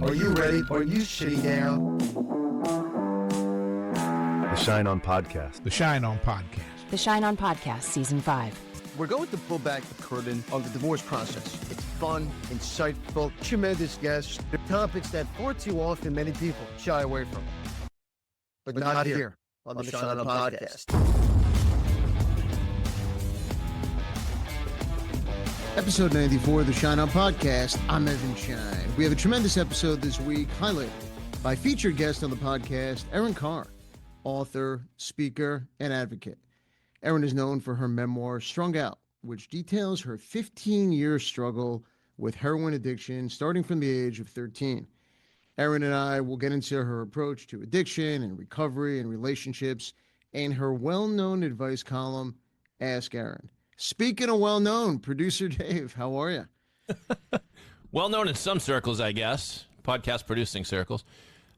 Are you ready? Are you shitting down? The Schein on Podcast. The Schein on Podcast. The Schein on Podcast, Season 5. We're going to pull back the curtain on the divorce process. It's fun, insightful, tremendous guests. They're topics that far too often many people shy away from. But not here on the Schein on Podcast. Episode 94 of the Schein on Podcast. I'm Evan Schein. We have a tremendous episode this week, highlighted by featured guest on the podcast, Erin Khar, author, speaker, and advocate. Erin is known for her memoir, Strung Out, which details her 15-year struggle with heroin addiction starting from the age of 13. Erin and I will get into her approach to addiction and recovery and relationships and her well-known advice column, Ask Erin. Speaking of well-known, producer Dave, how are you? Well-known in some circles, I guess, podcast producing circles.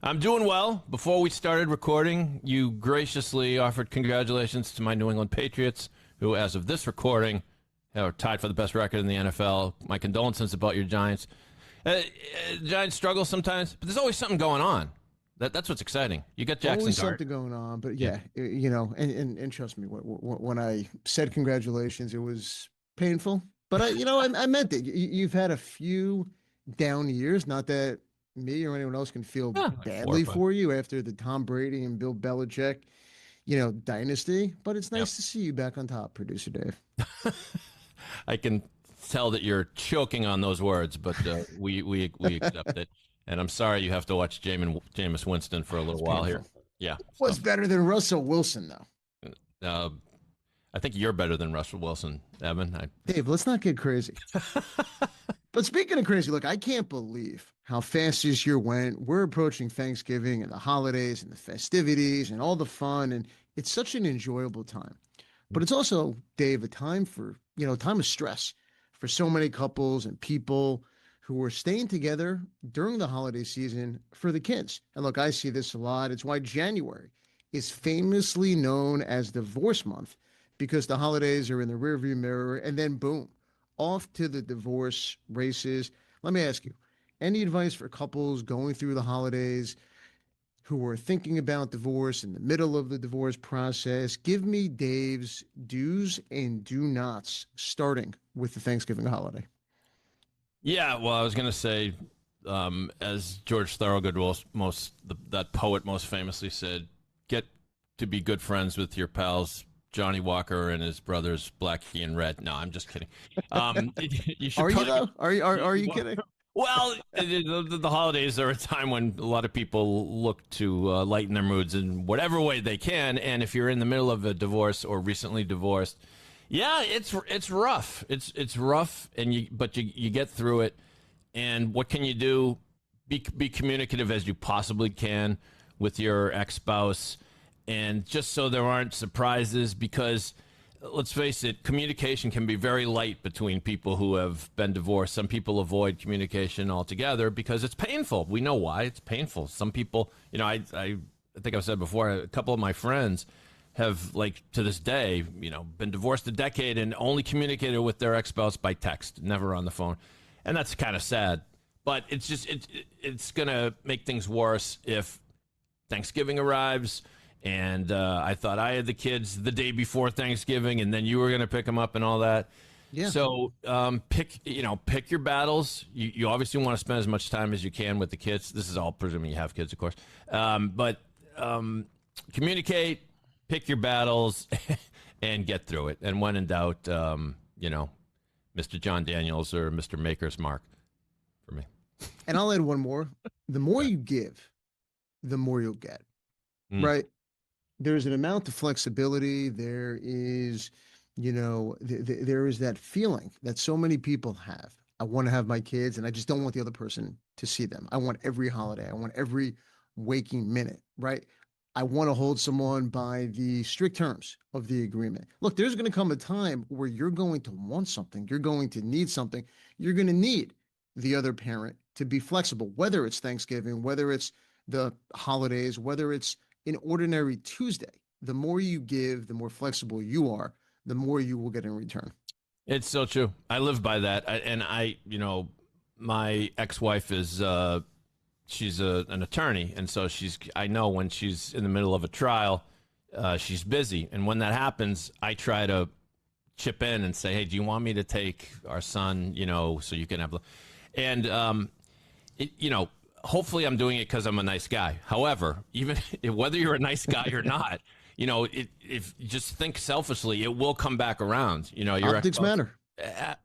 I'm doing well. Before we started recording, you graciously offered congratulations to my New England Patriots, who, as of this recording, are tied for the best record in the NFL. My condolences about your Giants. Giants struggle sometimes, but there's always something going on. That's what's exciting. You got Jackson always Dart. something going on, but yeah, you know, and trust me, when I said congratulations, it was painful, but I meant it. You've had a few down years, not that me or anyone else can feel badly for you after the Tom Brady and Bill Belichick, dynasty, but it's nice to see you back on top, producer Dave. I can tell that you're choking on those words, but we accept it. And I'm sorry you have to watch Jameis Winston for a little while here. Yeah. What's better than Russell Wilson, though? I think you're better than Russell Wilson, Evan. Dave, let's not get crazy. But speaking of crazy, look, I can't believe how fast this year went. We're approaching Thanksgiving and the holidays and the festivities and all the fun, and it's such an enjoyable time. But it's also, Dave, a time for, time of stress for so many couples and people who are staying together during the holiday season for the kids. And look, I see this a lot. It's why January is famously known as divorce month, because the holidays are in the rearview mirror, and then boom, off to the divorce races. Let me ask you, any advice for couples going through the holidays who are thinking about divorce in the middle of the divorce process? Give me Dave's do's and do nots, starting with the Thanksgiving holiday. Yeah, well, I was going to say, as George Thorogood, that poet most famously said, get to be good friends with your pals Johnny Walker and his brothers Blackie and Red. No, I'm just kidding. You should Are you kidding? Well, the holidays are a time when a lot of people look to lighten their moods in whatever way they can. And if you're in the middle of a divorce or recently divorced, yeah, it's rough. It's rough, but you get through it. And what can you do? Be communicative as you possibly can with your ex-spouse, and just so there aren't surprises, because let's face it, communication can be very light between people who have been divorced. Some people avoid communication altogether because it's painful. We know why it's painful. Some people, I think I've said before, a couple of my friends have, to this day, been divorced a decade and only communicated with their ex-spouse by text, never on the phone. And that's kind of sad. But it's going to make things worse if Thanksgiving arrives and I thought I had the kids the day before Thanksgiving, and then you were going to pick them up and all that. Yeah. So pick your battles. You obviously want to spend as much time as you can with the kids. This is all presuming you have kids, of course. But communicate, pick your battles, and get through it. And when in doubt, Mr. John Daniels or Mr. Maker's Mark for me. And I'll add one more. The more you give, the more you'll get. Right? There's an amount of flexibility. There is, there is that feeling that so many people have. I want to have my kids, and I just don't want the other person to see them. I want every holiday. I want every waking minute, right? I want to hold someone by the strict terms of the agreement. Look, there's going to come a time where you're going to want something. You're going to need something. You're going to need the other parent to be flexible, whether it's Thanksgiving, whether it's the holidays, whether it's an ordinary Tuesday. The more you give, the more flexible you are, the more you will get in return. It's so true. I live by that. My ex-wife is she's an attorney, and so I know when she's in the middle of a trial, she's busy, and when that happens, I try to chip in and say, hey, do you want me to take our son, so you can have, and hopefully I'm doing it because I'm a nice guy. However, even whether you're a nice guy or not, if you just think selfishly, it will come back around. Your optics matter.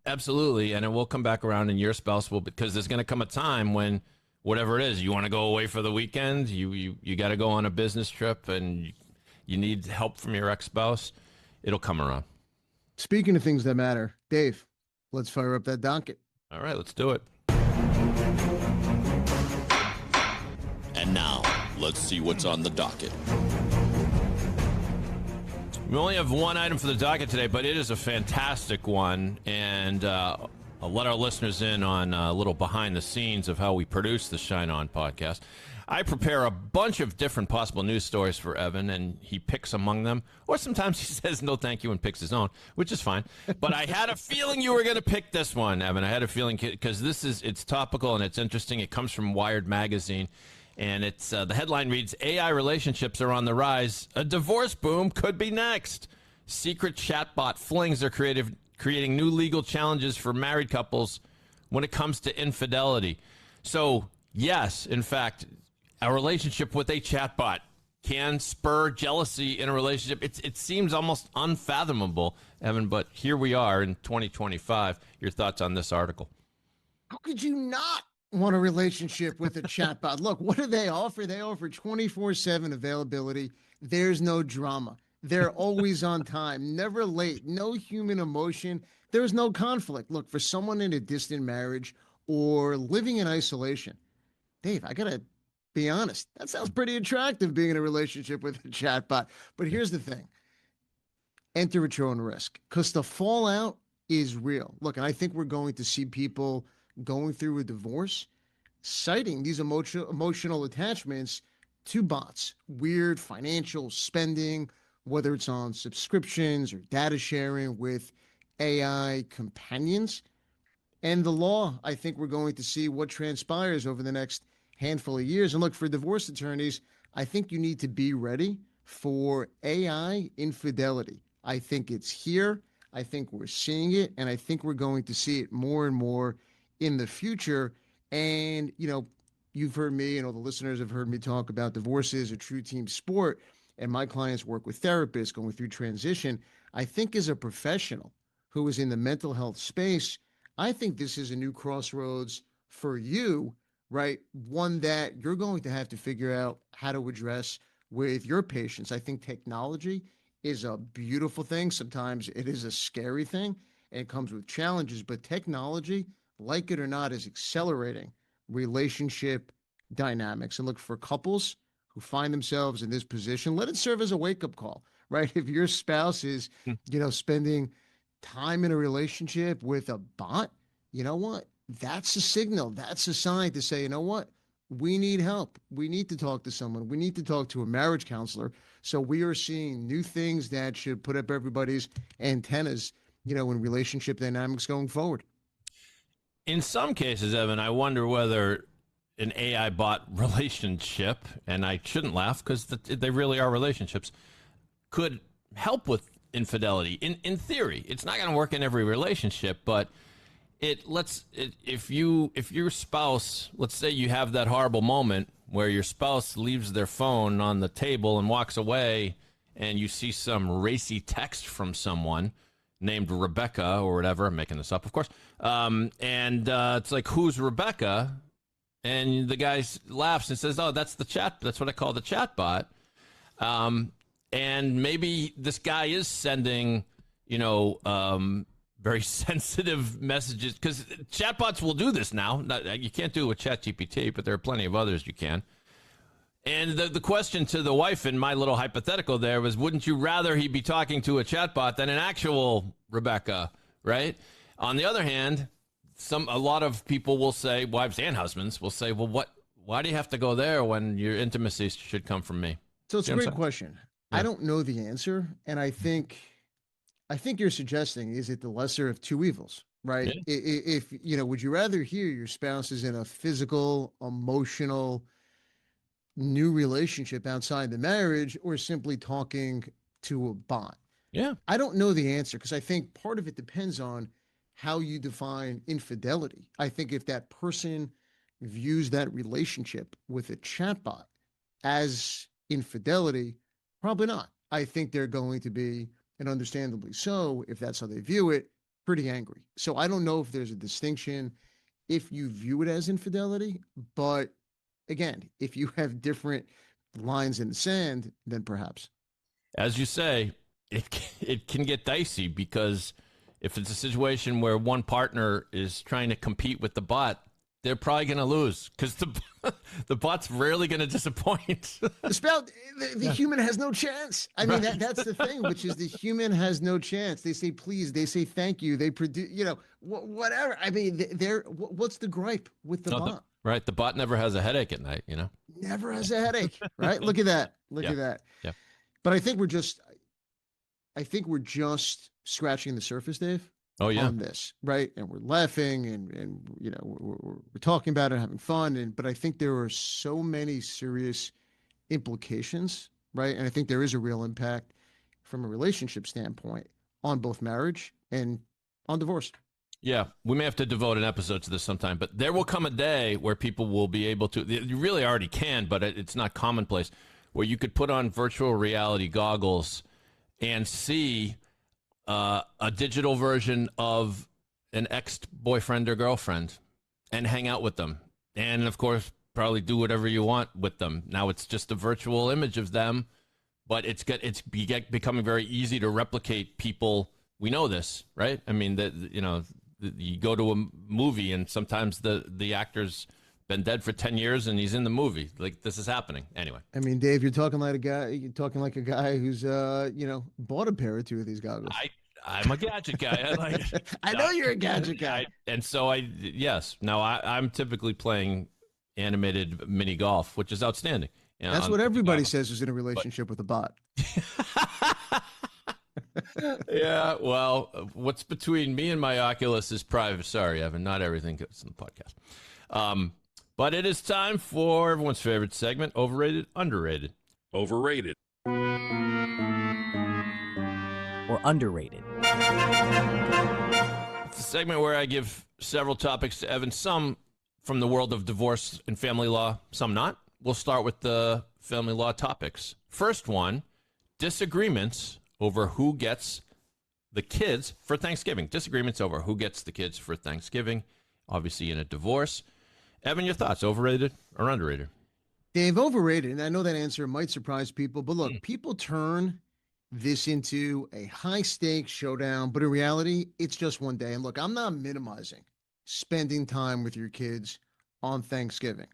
Absolutely, and it will come back around, and your spouse will, because there's going to come a time when whatever it is, you want to go away for the weekend, you got to go on a business trip, and you need help from your ex-spouse, it'll come around. Speaking of things that matter, Dave, let's fire up that docket. All right, let's do it. And now, let's see what's on the docket. We only have one item for the docket today, but it is a fantastic one, and I'll let our listeners in on a little behind the scenes of how we produce the Schein On podcast. I prepare a bunch of different possible news stories for Evan, and he picks among them, or sometimes he says no thank you and picks his own, which is fine. But I had a feeling you were going to pick this one, Evan. I had a feeling, because it's topical and it's interesting. It comes from Wired Magazine. And it's the headline reads, AI relationships are on the rise. A divorce boom could be next. Secret chatbot flings are creating new legal challenges for married couples when it comes to infidelity. So, yes, in fact, a relationship with a chatbot can spur jealousy in a relationship. It seems almost unfathomable, Evan, but here we are in 2025. Your thoughts on this article? How could you not want a relationship with a chatbot? Look, what do they offer? They offer 24/7 availability. There's no drama. They're always on time, never late, no human emotion. There's no conflict. Look, for someone in a distant marriage or living in isolation, Dave, I got to be honest, that sounds pretty attractive, being in a relationship with a chatbot. But here's the thing. Enter at your own risk, because the fallout is real. Look, and I think we're going to see people going through a divorce citing these emotional attachments to bots, weird financial spending, whether it's on subscriptions or data sharing with AI companions. And the law, I think we're going to see what transpires over the next handful of years. And look, for divorce attorneys, I think you need to be ready for AI infidelity. I think it's here. I think we're seeing it, and I think we're going to see it more and more in the future. And, you've heard me, and all the listeners have heard me talk about divorce is a true team sport, and my clients work with therapists going through transition. I think as a professional who is in the mental health space, I think this is a new crossroads for you, right? One that you're going to have to figure out how to address with your patients. I think technology is a beautiful thing. Sometimes it is a scary thing, and it comes with challenges, but technology, like it or not, is accelerating relationship dynamics. And look, for couples who find themselves in this position, let it serve as a wake-up call, right? If your spouse is, spending time in a relationship with a bot, you know what? That's a signal. That's a sign to say, you know what? We need help. We need to talk to someone. We need to talk to a marriage counselor. So we are seeing new things that should put up everybody's antennas, in relationship dynamics going forward. In some cases, Evan, I wonder whether an AI bot relationship, and I shouldn't laugh because they really are relationships, could help with infidelity. In theory, it's not going to work in every relationship, but if your spouse, let's say you have that horrible moment where your spouse leaves their phone on the table and walks away, and you see some racy text from someone named Rebecca or whatever. I'm making this up, of course. It's like, who's Rebecca? And the guy laughs and says, oh, that's the chat. That's what I call the chat bot. And maybe this guy is sending, very sensitive messages, because chatbots will do this now. You can't do it with ChatGPT, but there are plenty of others you can. And the question to the wife in my little hypothetical there was, wouldn't you rather he be talking to a chatbot than an actual Rebecca, right? On the other hand, a lot of people will say, wives and husbands will say, well, why do you have to go there when your intimacy should come from me? So it's a great question. Yeah. I don't know the answer. And I think you're suggesting, is it the lesser of two evils, right? Yeah. If, would you rather hear your spouse is in a physical, emotional, new relationship outside the marriage or simply talking to a bot? Yeah. I don't know the answer because I think part of it depends on how you define infidelity. I think if that person views that relationship with a chatbot as infidelity, probably not. I think they're going to be, and understandably so, if that's how they view it, pretty angry. So I don't know if there's a distinction if you view it as infidelity, but again, if you have different lines in the sand, then perhaps. As you say, it can get dicey because if it's a situation where one partner is trying to compete with the bot, they're probably going to lose because the bot's rarely going to disappoint. The human has no chance. I mean, that's the thing, which is the human has no chance. They say please, they say thank you, they produce, whatever. I mean, what's the gripe with the bot? Right, the bot never has a headache at night. Never has a headache. Right? Look at that. Look at that. Yeah. But I think we're just scratching the surface, Dave. Oh yeah. On this, right? And we're laughing and we're talking about it, having fun, but I think there are so many serious implications, right? And I think there is a real impact from a relationship standpoint on both marriage and on divorce. Yeah, we may have to devote an episode to this sometime, but there will come a day where people will be able to, you really already can, but it's not commonplace, where you could put on virtual reality goggles and see a digital version of an ex-boyfriend or girlfriend and hang out with them. And, of course, probably do whatever you want with them. Now it's just a virtual image of them, but it's becoming very easy to replicate people. We know this, right? I mean, you go to a movie and sometimes the actor's been dead for 10 years and he's in the movie. Like, this is happening. Anyway. I mean, Dave, you're talking like a guy who's, bought a pair or two of these goggles. I'm a gadget guy. I know you're a gadget guy. And so yes. Now I'm typically playing animated mini golf, which is outstanding. That's what everybody says is in a relationship with a bot. Yeah, well, what's between me and my Oculus is private. Sorry, Evan, not everything goes in the podcast. But it is time for everyone's favorite segment, Overrated, Underrated. Overrated. Or underrated. It's a segment where I give several topics to Evan, some from the world of divorce and family law, some not. We'll start with the family law topics. First one, disagreements over who gets the kids for Thanksgiving. Disagreements over who gets the kids for Thanksgiving, obviously in a divorce. Evan, your thoughts, overrated or underrated? Dave, overrated. And I know that answer might surprise people, but look, people turn this into a high-stakes showdown, but in reality, it's just one day. And look, I'm not minimizing spending time with your kids on Thanksgiving,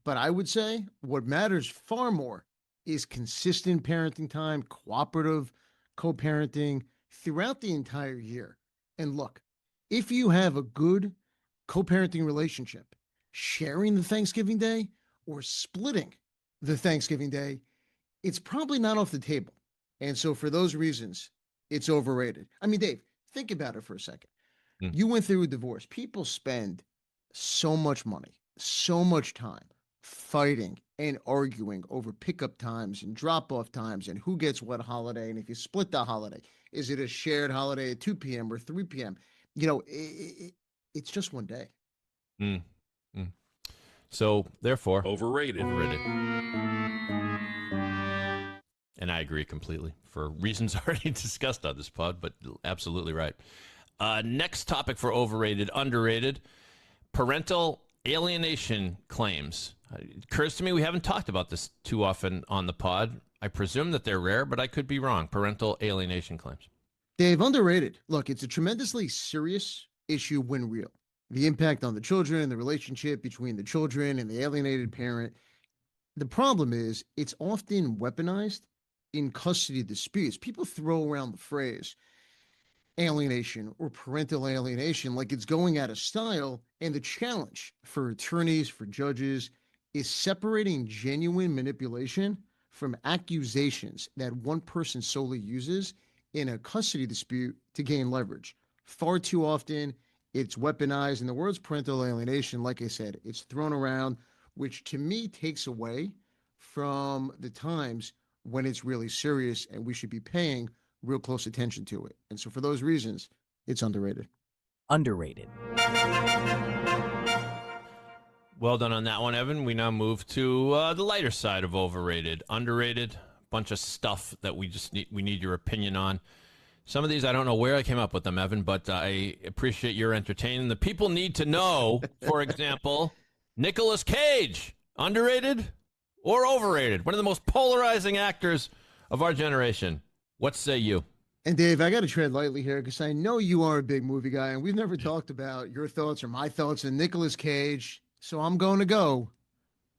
but I would say what matters far more is consistent parenting time, cooperative co-parenting throughout the entire year. And look, if you have a good co-parenting relationship, sharing the Thanksgiving day or splitting the Thanksgiving day, it's probably not off the table. And so for those reasons, it's overrated. I mean, Dave, think about it for a second. You went through a divorce. People spend so much money, so much time fighting and arguing over pickup times and drop-off times and who gets what holiday. And if you split the holiday, is it a shared holiday at 2 p.m. or 3 p.m.? It's just one day. So, therefore, Overrated. And I agree completely for reasons already discussed on this pod, but absolutely right. Next topic for overrated, underrated, parental alienation claims. It occurs to me we haven't talked about this too often on the pod. I presume that they're rare, but I could be wrong. Parental alienation claims. Dave, underrated. Look, it's a tremendously serious issue when real. The impact on the children and the relationship between the children and the alienated parent. The problem is it's often weaponized in custody disputes. People throw around the phrase alienation or parental alienation like it's going out of style. And the challenge for attorneys, for judges, is separating genuine manipulation from accusations that one person solely uses in a custody dispute to gain leverage. Far too often, It's weaponized, and the words parental alienation, like I said, it's thrown around, which to me takes away from the times when it's really serious and we should be paying real close attention to it. And so for those reasons, it's underrated. Underrated. Well done on that one, Evan. We now move to the lighter side of overrated. Underrated, bunch of stuff that we need your opinion on. Some of these, I don't know where I came up with them, Evan, but I appreciate your entertaining. The people need to know, for example, Nicolas Cage, underrated or overrated? One of the most polarizing actors of our generation. What say you? And Dave, I got to tread lightly here because I know you are a big movie guy, and we've never talked about your thoughts or my thoughts on Nicolas Cage. So I'm going to go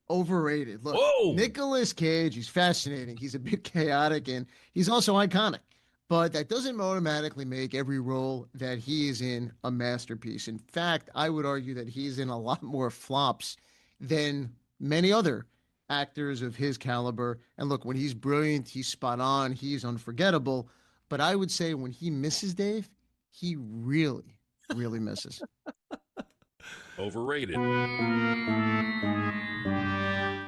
overrated. Look, Whoa! Nicolas Cage, he's fascinating. He's a bit chaotic, and he's also iconic. But that doesn't automatically make every role that he is in a masterpiece. In fact, I would argue that he's in a lot more flops than many other actors of his caliber. And look, when he's brilliant, he's spot on, he's unforgettable. But I would say when he misses, Dave, he really, really misses. Overrated.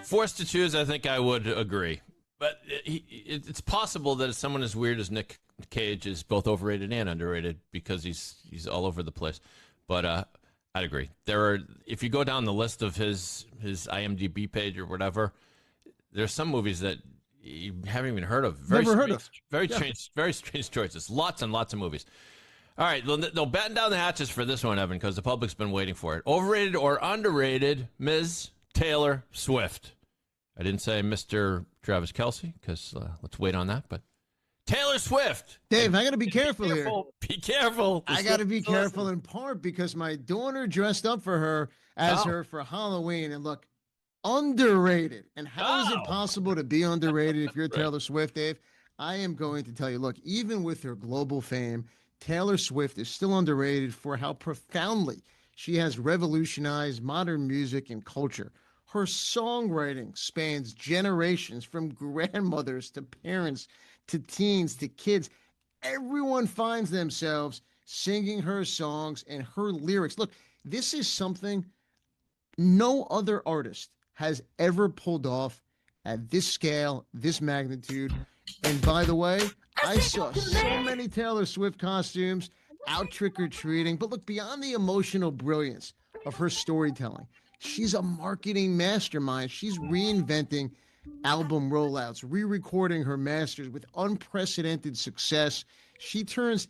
Forced to choose, I think I would agree. But it's possible that someone as weird as Nick Cage is both overrated and underrated because he's all over the place. But I'd agree. If you go down the list of his IMDb page or whatever, there's some movies that you haven't even heard of. Never heard of. Very strange choices. Lots and lots of movies. All right, they'll batten down the hatches for this one, Evan, because the public's been waiting for it. Overrated or underrated, Ms. Taylor Swift. I didn't say Mr. Travis Kelce, because let's wait on that, but Taylor Swift. Dave, I got to be careful here. Be careful. I got to be careful in part because my daughter dressed up for her as her for Halloween. And look, underrated. And how is it possible to be underrated if you're Taylor Swift, Dave? I am going to tell you, look, even with her global fame, Taylor Swift is still underrated for how profoundly she has revolutionized modern music and culture. Her songwriting spans generations, from grandmothers to parents to teens to kids. Everyone finds themselves singing her songs and her lyrics. Look, this is something no other artist has ever pulled off at this scale, this magnitude. And by the way, I saw so many Taylor Swift costumes out trick-or-treating. But look, beyond the emotional brilliance of her storytelling, she's a marketing mastermind. She's reinventing album rollouts, re-recording her masters with unprecedented success. She turns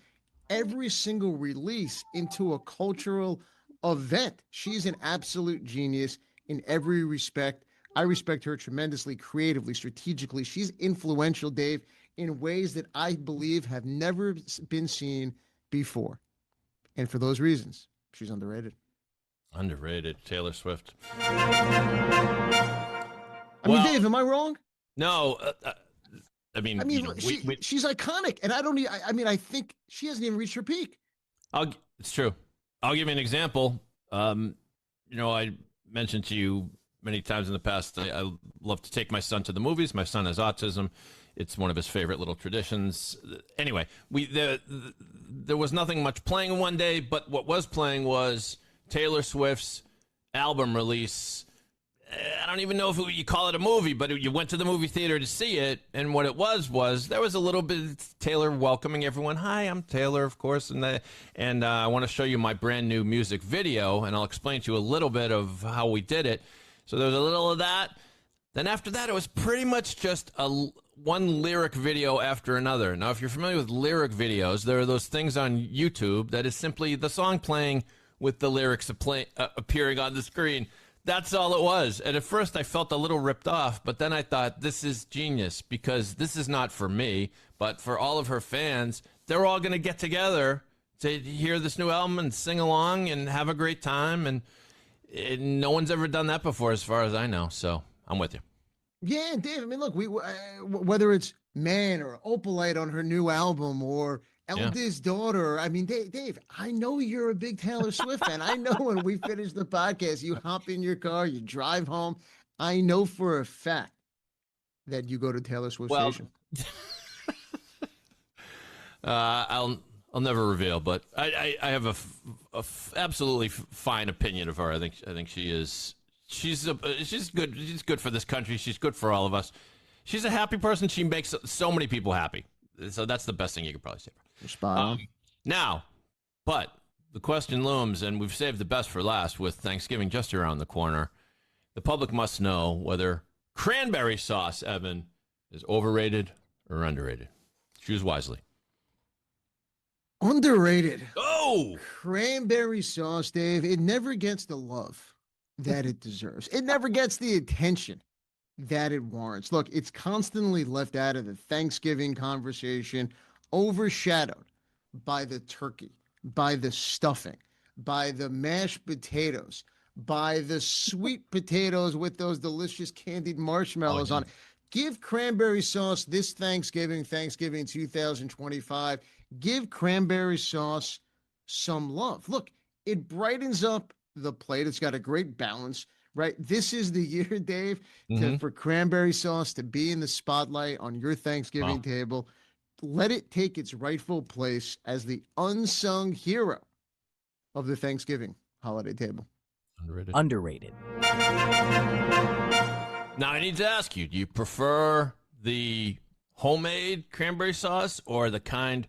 every single release into a cultural event. She's an absolute genius in every respect. I respect her tremendously, creatively, strategically. She's influential, Dave, in ways that I believe have never been seen before. And for those reasons, she's underrated. Underrated, Taylor Swift. I mean, Dave, am I wrong? No, I mean, she's iconic, and I think she hasn't even reached her peak. It's true. I'll give you an example. I mentioned to you many times in the past, I love to take my son to the movies. My son has autism. It's one of his favorite little traditions. Anyway, there was nothing much playing one day, but what was playing was Taylor Swift's album release. I don't even know if you call it a movie, but you went to the movie theater to see it, and what it was there was a little bit of Taylor welcoming everyone. Hi, I'm Taylor, of course, and I want to show you my brand new music video, and I'll explain to you a little bit of how we did it. So there was a little of that. Then after that, it was pretty much just one lyric video after another. Now, if you're familiar with lyric videos, there are those things on YouTube that is simply the song playing with the lyrics appearing on the screen. That's all it was. And at first I felt a little ripped off, but then I thought, this is genius, because this is not for me, but for all of her fans. They're all going to get together to hear this new album and sing along and have a great time. And no one's ever done that before, as far as I know. So I'm with you. Yeah, Dave, I mean, look, whether it's Man or Opalite on her new album or Eldest Daughter. I mean, Dave, I know you're a big Taylor Swift fan. I know when we finish the podcast, you hop in your car, you drive home. I know for a fact that you go to Taylor Swift station. I'll I'll never reveal, but I have a absolutely fine opinion of her. I think she is. She's good. She's good for this country. She's good for all of us. She's a happy person. She makes so many people happy. So that's the best thing you could probably say. You're spot on. Now, but the question looms, and we've saved the best for last with Thanksgiving just around the corner. The public must know whether cranberry sauce, Evan, is overrated or underrated. Choose wisely. Underrated. Oh! Cranberry sauce, Dave. It never gets the love that it deserves. It never gets the attention that it warrants. Look, it's constantly left out of the Thanksgiving conversation, overshadowed by the turkey, by the stuffing, by the mashed potatoes, by the sweet potatoes with those delicious candied marshmallows on it. Give cranberry sauce this Thanksgiving 2025. Give cranberry sauce some love. Look, it brightens up the plate. It's got a great balance, right? This is the year, Dave, for cranberry sauce to be in the spotlight on your Thanksgiving table. Let it take its rightful place as the unsung hero of the Thanksgiving holiday table. Underrated. Now, I need to ask you, do you prefer the homemade cranberry sauce or the kind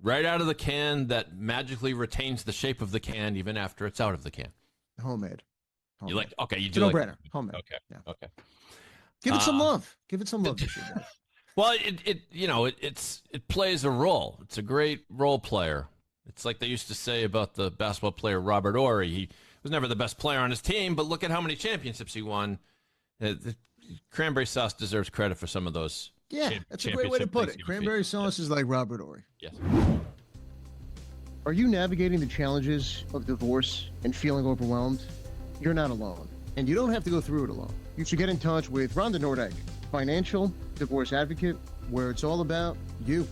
right out of the can that magically retains the shape of the can even after it's out of the can? Homemade. You like, okay, you do no like brainer. Homemade. Okay. Yeah. Okay. Give it some love. Give it some love this year, Dave. Well, it plays a role. It's a great role player. It's like they used to say about the basketball player Robert Horry. He was never the best player on his team, but look at how many championships he won. The cranberry sauce deserves credit for some of those. Yeah, that's a great way to put it. Cranberry sauce is like Robert Horry. Yes. Are you navigating the challenges of divorce and feeling overwhelmed? You're not alone, and you don't have to go through it alone. You should get in touch with Rhonda Nordegg, financial divorce advocate, where it's all about you.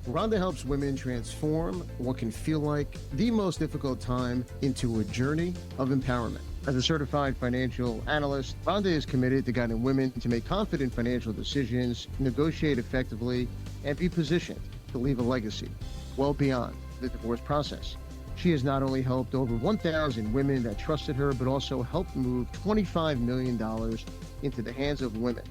Rhonda helps women transform what can feel like the most difficult time into a journey of empowerment. As a certified financial analyst, Rhonda is committed to guiding women to make confident financial decisions, negotiate effectively, and be positioned to leave a legacy well beyond the divorce process. She has not only helped over 1,000 women that trusted her, but also helped move $25 million into the hands of women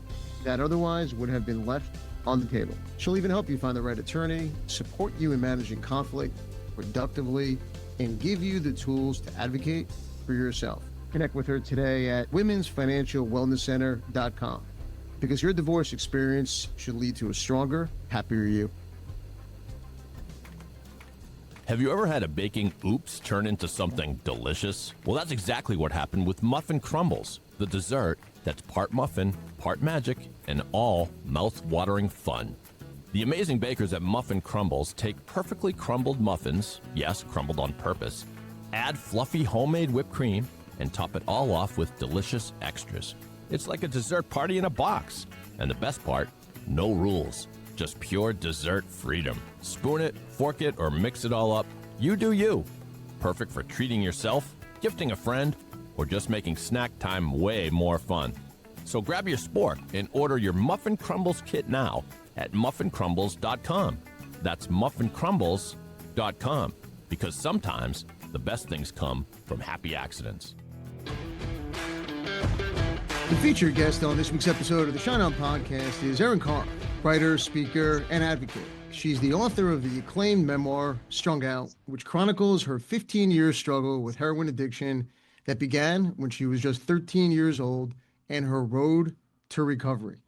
that otherwise would have been left on the table. She'll even help you find the right attorney, support you in managing conflict productively, and give you the tools to advocate for yourself. Connect with her today at womensfinancialwellnesscenter.com, because your divorce experience should lead to a stronger, happier you. Have you ever had a baking oops turn into something delicious? Well, that's exactly what happened with Muffin Crumbles, the dessert that's part muffin, part magic, and all mouth-watering fun. The amazing bakers at Muffin Crumbles take perfectly crumbled muffins, yes, crumbled on purpose, add fluffy homemade whipped cream, and top it all off with delicious extras. It's like a dessert party in a box. And the best part, no rules. Just pure dessert freedom. Spoon it, fork it, or mix it all up. You do you. Perfect for treating yourself, gifting a friend, or just making snack time way more fun. So grab your spork and order your Muffin Crumbles kit now at muffincrumbles.com. That's muffincrumbles.com, because sometimes the best things come from happy accidents. The featured guest on this week's episode of the Schein podcast is Erin Khar, writer, speaker, and advocate. She's the author of the acclaimed memoir, Strung Out, which chronicles her 15-year struggle with heroin addiction that began when she was just 13 years old and her road to recovery.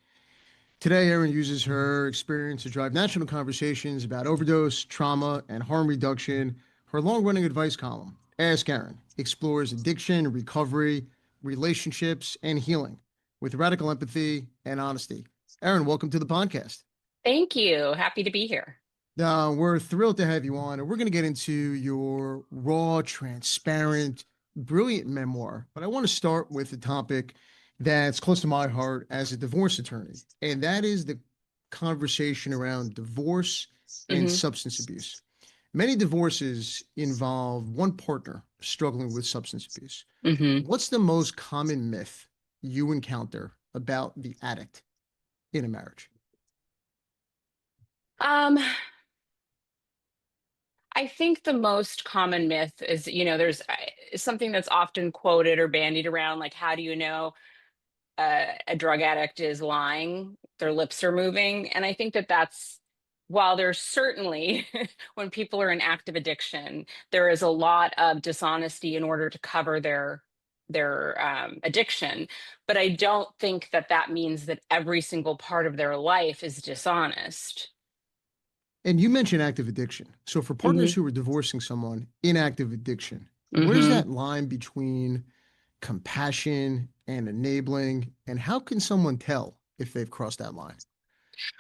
Today, Erin uses her experience to drive national conversations about overdose, trauma, and harm reduction. Her long-running advice column, Ask Erin, explores addiction, recovery, relationships, and healing with radical empathy and honesty. Erin, welcome to the podcast. Thank you. Happy to be here. We're thrilled to have you on, and we're going to get into your raw, transparent, brilliant memoir. But I want to start with a topic that's close to my heart as a divorce attorney, and that is the conversation around divorce and substance abuse. Many divorces involve one partner struggling with substance abuse. What's the most common myth you encounter about the addict in a marriage? I think the most common myth is, there's something that's often quoted or bandied around, like, how do you know a drug addict is lying? Their lips are moving. And I think that while there's certainly, when people are in active addiction, there is a lot of dishonesty in order to cover their addiction. But I don't think that that means that every single part of their life is dishonest. And you mentioned active addiction. So for partners Hmm. who are divorcing someone in active addiction, where's Hmm. that line between compassion and enabling? And how can someone tell if they've crossed that line?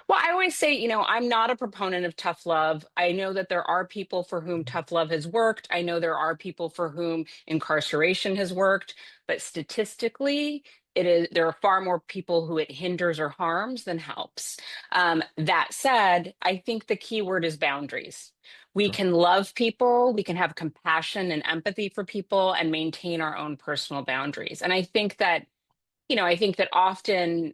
Well, I always say, I'm not a proponent of tough love. I know that there are people for whom tough love has worked. I know there are people for whom incarceration has worked, but statistically, there are far more people who it hinders or harms than helps. That said, I think the key word is boundaries. We Sure. can love people, we can have compassion and empathy for people, and maintain our own personal boundaries. And I think that often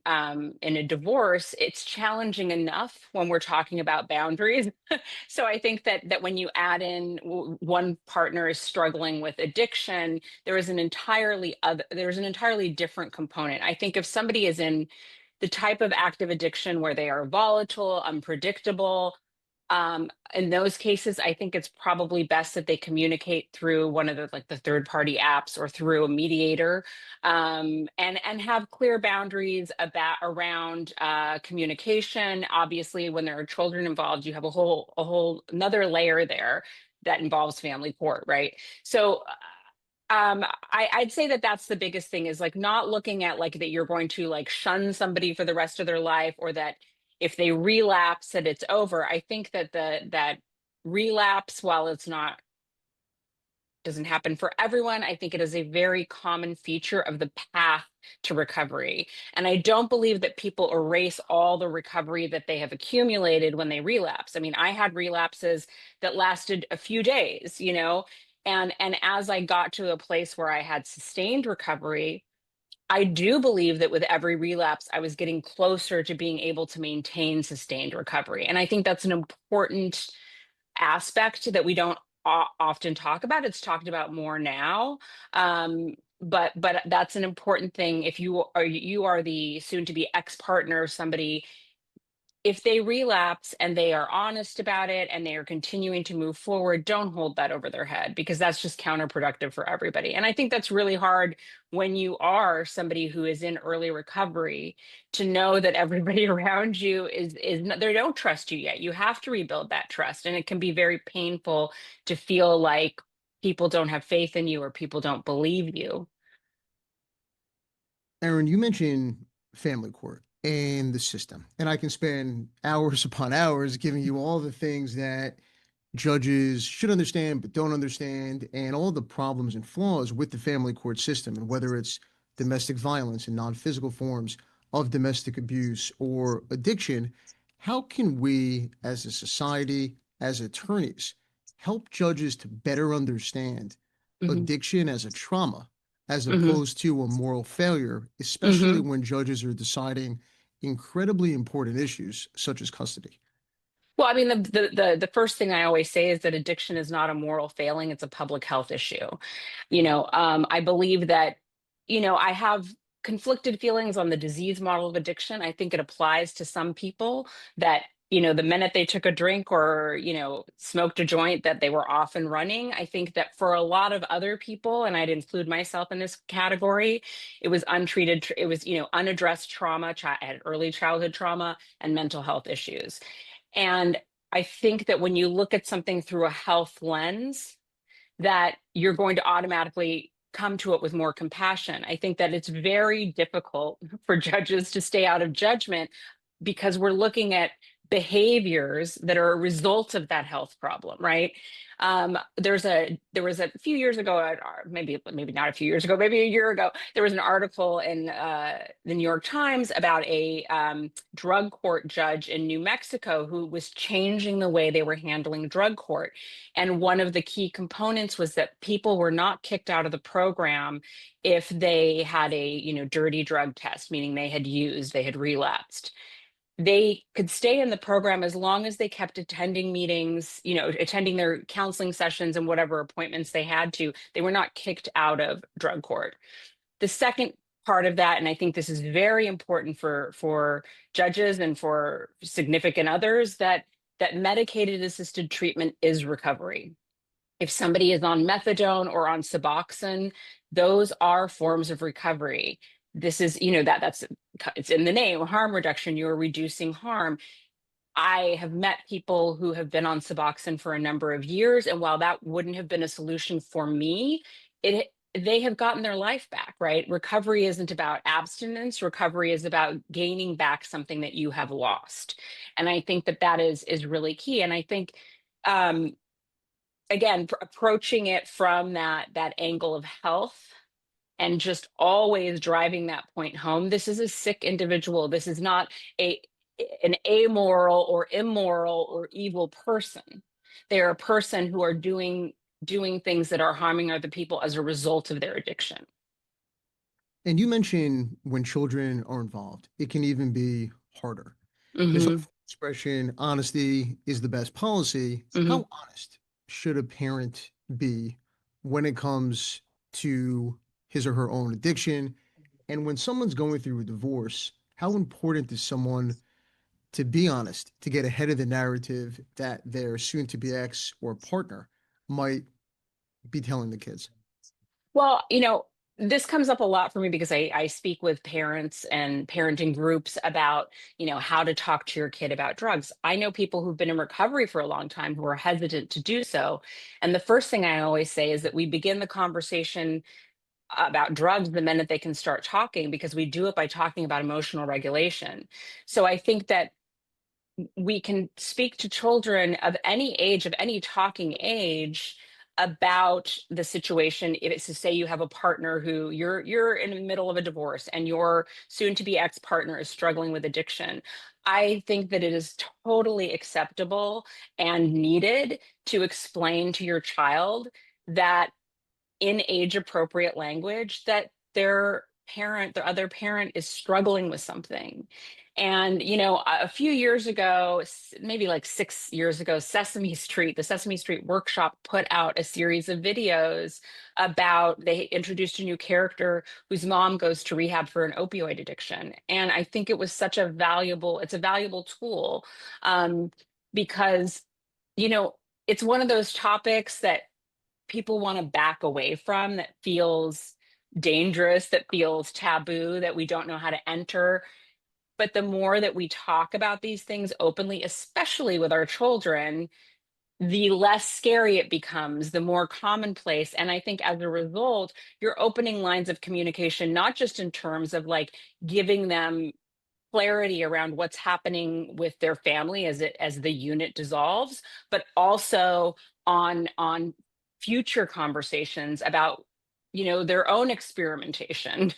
in a divorce, it's challenging enough when we're talking about boundaries. So I think that when you add in one partner is struggling with addiction, there's an entirely different component. I think if somebody is in the type of active addiction where they are volatile, unpredictable, in those cases, I think it's probably best that they communicate through one of the third party apps or through a mediator, and have clear boundaries around communication. Obviously, when there are children involved, you have a whole another layer there that involves family court, right? So. I'd say that that's the biggest thing, is like not looking at like that you're going to like shun somebody for the rest of their life, or that if they relapse that it's over. I think that that relapse, while it's not doesn't happen for everyone, I think it is a very common feature of the path to recovery. And I don't believe that people erase all the recovery that they have accumulated when they relapse. I mean, I had relapses that lasted a few days, and as I got to a place where I had sustained recovery, I do believe that with every relapse, I was getting closer to being able to maintain sustained recovery. And I think that's an important aspect that we don't often talk about. It's talked about more now. But that's an important thing. If you are the soon to be ex-partner of somebody, if they relapse and they are honest about it and they are continuing to move forward, don't hold that over their head, because that's just counterproductive for everybody. And I think that's really hard when you are somebody who is in early recovery, to know that everybody around you they don't trust you yet. You have to rebuild that trust. And it can be very painful to feel like people don't have faith in you or people don't believe you. Erin, you mentioned family court and the system, and I can spend hours upon hours giving you all the things that judges should understand but don't understand, and all the problems and flaws with the family court system, and whether it's domestic violence and non-physical forms of domestic abuse or addiction. How can we as a society, as attorneys, help judges to better understand Hmm. addiction as a trauma as Hmm. opposed to a moral failure, especially Hmm. when judges are deciding incredibly important issues such as custody? Well, I mean, the first thing I always say is that addiction is not a moral failing; it's a public health issue. I believe that, I have conflicted feelings on the disease model of addiction. I think it applies to some people that, the minute they took a drink or, smoked a joint, that they were off and running. I think that for a lot of other people, and I'd include myself in this category, it was untreated, it was, unaddressed trauma, I had early childhood trauma and mental health issues. And I think that when you look at something through a health lens, that you're going to automatically come to it with more compassion. I think that it's very difficult for judges to stay out of judgment, because we're looking at behaviors that are a result of that health problem, right? There was a few years ago, maybe not a few years ago, maybe a year ago, there was an article in the New York Times about a drug court judge in New Mexico who was changing the way they were handling drug court. And one of the key components was that people were not kicked out of the program if they had a dirty drug test, meaning they had relapsed. they could stay in the program as long as they kept attending meetings, attending their counseling sessions and whatever appointments they had to. They were not kicked out of drug court. The second part of that, and I think this is very important for judges and for significant others, that medicated assisted treatment is recovery. If somebody is on methadone or on Suboxone, those are forms of recovery. This is, it's in the name, harm reduction. You're reducing harm. I have met people who have been on Suboxone for a number of years, and while that wouldn't have been a solution for me, they have gotten their life back, right? Recovery isn't about abstinence. Recovery is about gaining back something that you have lost. And I think that is really key. And I think, again, approaching it from that angle of health and just always driving that point home. This is a sick individual. This is not an amoral or immoral or evil person. They're a person who are doing things that are harming other people as a result of their addiction. And you mentioned when children are involved, it can even be harder. There's Mm-hmm. an expression, honesty is the best policy. Mm-hmm. How honest should a parent be when it comes to his or her own addiction? And when someone's going through a divorce, how important is someone to be honest, to get ahead of the narrative that their soon-to-be ex or partner might be telling the kids? Well, this comes up a lot for me because I speak with parents and parenting groups about, how to talk to your kid about drugs. I know people who've been in recovery for a long time who are hesitant to do so. And the first thing I always say is that we begin the conversation about drugs the minute they can start talking, because we do it by talking about emotional regulation. So I think that we can speak to children of any age, of any talking age, about the situation. If it's to say you have a partner who you're in the middle of a divorce and your soon-to-be ex-partner is struggling with addiction, I think that it is totally acceptable and needed to explain to your child that in age-appropriate language that their other parent is struggling with something. And, a few years ago, maybe like 6 years ago, the Sesame Street Workshop put out a series of videos they introduced a new character whose mom goes to rehab for an opioid addiction. And I think it was it's a valuable tool, because, it's one of those topics that people want to back away from, that feels dangerous, that feels taboo, that we don't know how to enter. But the more that we talk about these things openly, especially with our children, the less scary it becomes, the more commonplace. And I think as a result, you're opening lines of communication, not just in terms of like giving them clarity around what's happening with their family as the unit dissolves, but also on future conversations about, their own experimentation.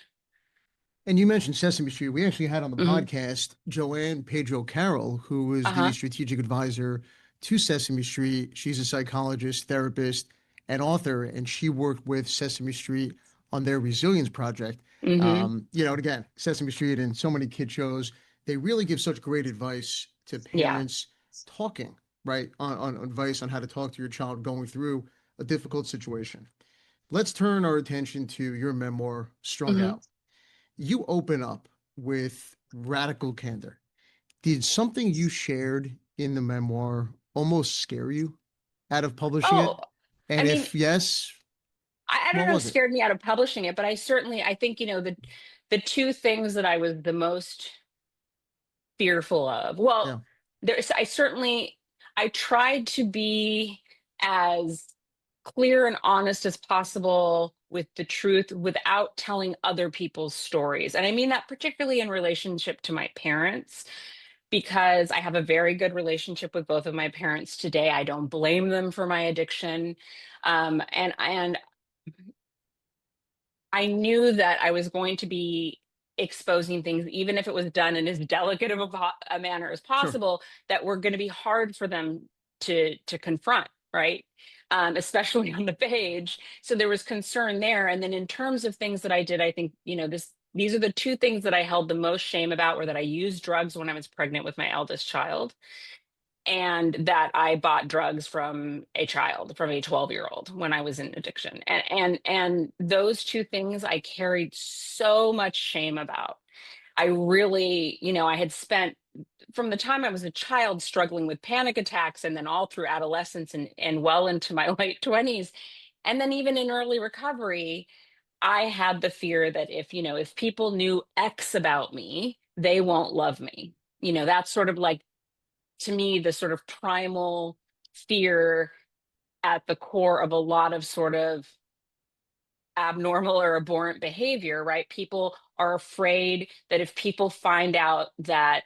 And you mentioned Sesame Street. We actually had on the Mhm. podcast Joanne Pedro Carroll, who was the Uh-huh. strategic advisor to Sesame Street. She's a psychologist, therapist, and author, and she worked with Sesame Street on their resilience project. Mm-hmm. And again, Sesame Street and so many kid shows, they really give such great advice to Yeah. parents talking, right, on advice on how to talk to your child going through a difficult situation. Let's turn our attention to your memoir, Strung Mm-hmm. Out. You open up with radical candor. Did something you shared in the memoir almost scare you out of publishing Oh, it? I And mean, if yes, I don't what know if was it it? scared me out of publishing it, but I think, the two things that I was the most fearful of. Well, Yeah. I tried to be as clear and honest as possible with the truth without telling other people's stories. And I mean that particularly in relationship to my parents, because I have a very good relationship with both of my parents today. I don't blame them for my addiction. And I knew that I was going to be exposing things, even if it was done in as delicate of a manner as Sure. possible, that were going to be hard for them to confront, right? Especially on the page. So there was concern there. And then in terms of things that I did, I think, these are the two things that I held the most shame about, were that I used drugs when I was pregnant with my eldest child, and that I bought drugs from a child, from a 12-year-old when I was in addiction. And those two things I carried so much shame about. I really, I had spent from the time I was a child struggling with panic attacks, and then all through adolescence and well into my late 20s. And then even in early recovery, I had the fear that if people knew X about me, they won't love me. That's sort of like, to me, the sort of primal fear at the core of a lot of sort of abnormal or abhorrent behavior, right? People are afraid that if people find out that,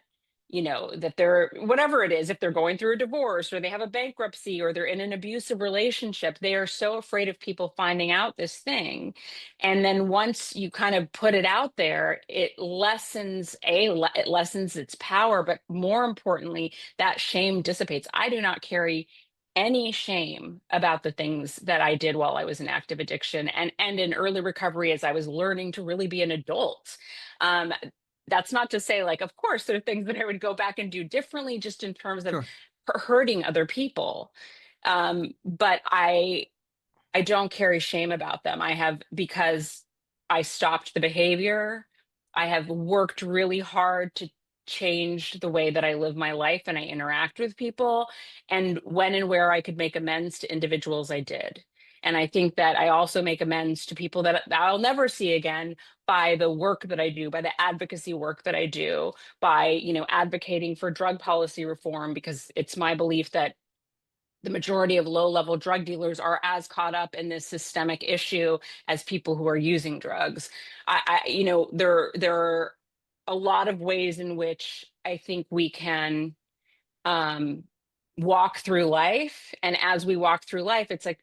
that they're, whatever it is, if they're going through a divorce or they have a bankruptcy or they're in an abusive relationship, they are so afraid of people finding out this thing. And then once you kind of put it out there, it lessens its power, but more importantly, that shame dissipates. I do not carry any shame about the things that I did while I was in active addiction and in early recovery as I was learning to really be an adult. That's not to say, like, of course, there are things that I would go back and do differently, just in terms of Sure. hurting other people. But I don't carry shame about them. I have, because I stopped the behavior. I have worked really hard to change the way that I live my life and I interact with people. And when and where I could make amends to individuals, I did. And I think that I also make amends to people that I'll never see again by the work that I do, by the advocacy work that I do, by, advocating for drug policy reform, because it's my belief that the majority of low-level drug dealers are as caught up in this systemic issue as people who are using drugs. There are a lot of ways in which I think we can walk through life, and as we walk through life, it's like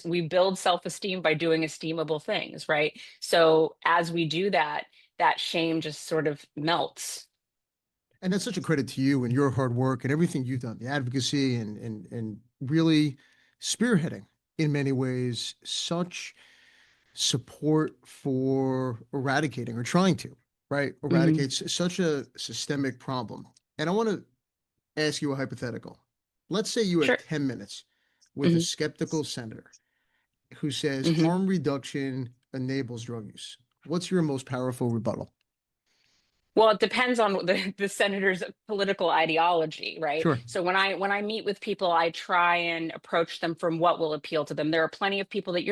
we build self-esteem by doing esteemable things, right? So as we do that, that shame just sort of melts. And that's such a credit to you and your hard work and everything you've done, the advocacy and really spearheading in many ways such support for eradicating or trying to, right? Eradicate such a systemic problem. And I want to ask you a hypothetical. Let's say you have Sure. 10 minutes with a skeptical senator who says harm reduction enables drug use. What's your most powerful rebuttal? Well, it depends on the senator's political ideology, right? Sure. So when I meet with people, I try and approach them from what will appeal to them. There are plenty of people that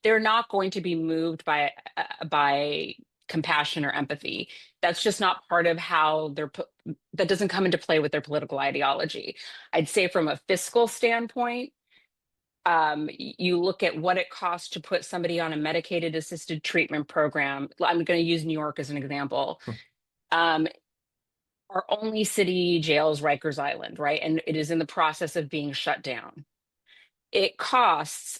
they're not going to be moved by compassion or empathy. That's just not part of how that doesn't come into play with their political ideology. I'd say from a fiscal standpoint, you look at what it costs to put somebody on a medicated assisted treatment program. I'm going to use New York as an example. Sure. Our only city jail is Rikers Island, right? And it is in the process of being shut down. It costs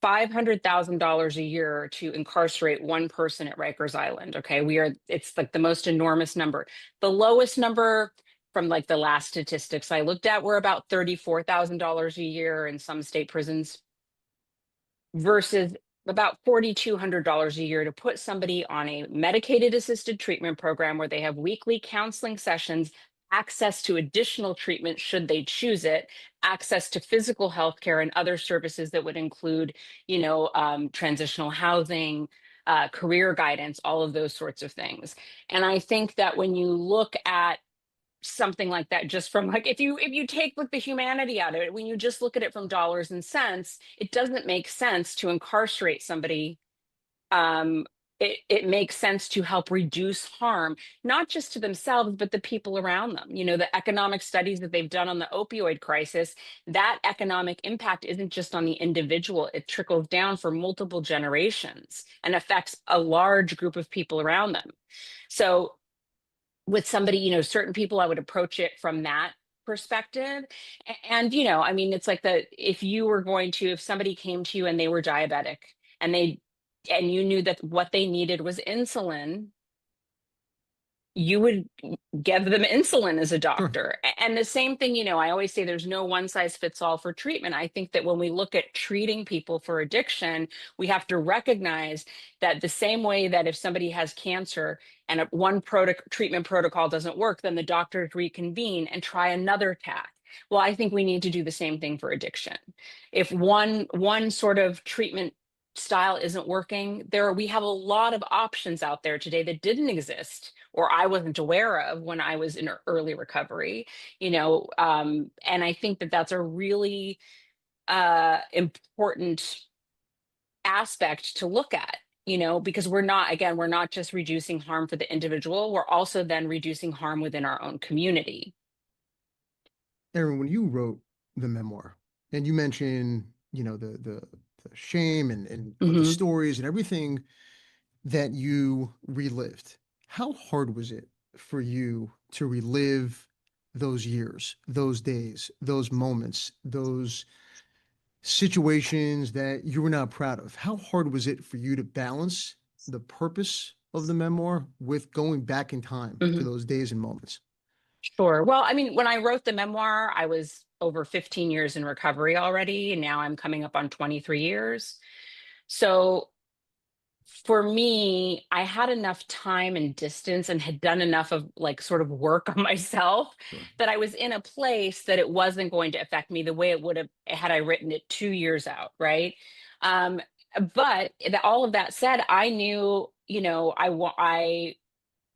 $500,000 a year to incarcerate one person at Rikers Island. Okay. It's like the most enormous number. The lowest number from like the last statistics I looked at were about $34,000 a year in some state prisons, versus about $4,200 a year to put somebody on a medicated assisted treatment program where they have weekly counseling sessions, access to additional treatment should they choose it, access to physical health care and other services that would include, transitional housing, career guidance, all of those sorts of things. And I think that when you look at something like that, just from like, if you take like the humanity out of it, when you just look at it from dollars and cents, it doesn't make sense to incarcerate somebody. It makes sense to help reduce harm, not just to themselves, but the people around them. The economic studies that they've done on the opioid crisis, that economic impact isn't just on the individual, it trickles down for multiple generations and affects a large group of people around them. So with somebody, certain people, I would approach it from that perspective. And, it's like if somebody came to you and they were diabetic and you knew that what they needed was insulin, you would give them insulin as a Sure. doctor. And the same thing, I always say there's no one size fits all for treatment. I think that when we look at treating people for addiction, we have to recognize that the same way that if somebody has cancer and one treatment protocol doesn't work, then the doctors reconvene and try another tack. Well, I think we need to do the same thing for addiction. If one sort of treatment style isn't working, we have a lot of options out there today that didn't exist or I wasn't aware of when I was in early recovery, and I think that that's a really important aspect to look at, because we're not just reducing harm for the individual, we're also then reducing harm within our own community. Erin, when you wrote the memoir and you mentioned, the shame and the stories and everything that you relived, how hard was it for you to relive those years, those days, those moments, those situations that you were not proud of? How hard was it for you to balance the purpose of the memoir with going back in time to those days and moments? Sure. Well, I mean, when I wrote the memoir, I was over 15 years in recovery already, and now I'm coming up on 23 years. So for me, I had enough time and distance and had done enough of sort of work on myself that I was in a place that it wasn't going to affect me the way it would have had I written it 2 years out, right? But all of that said, I knew, I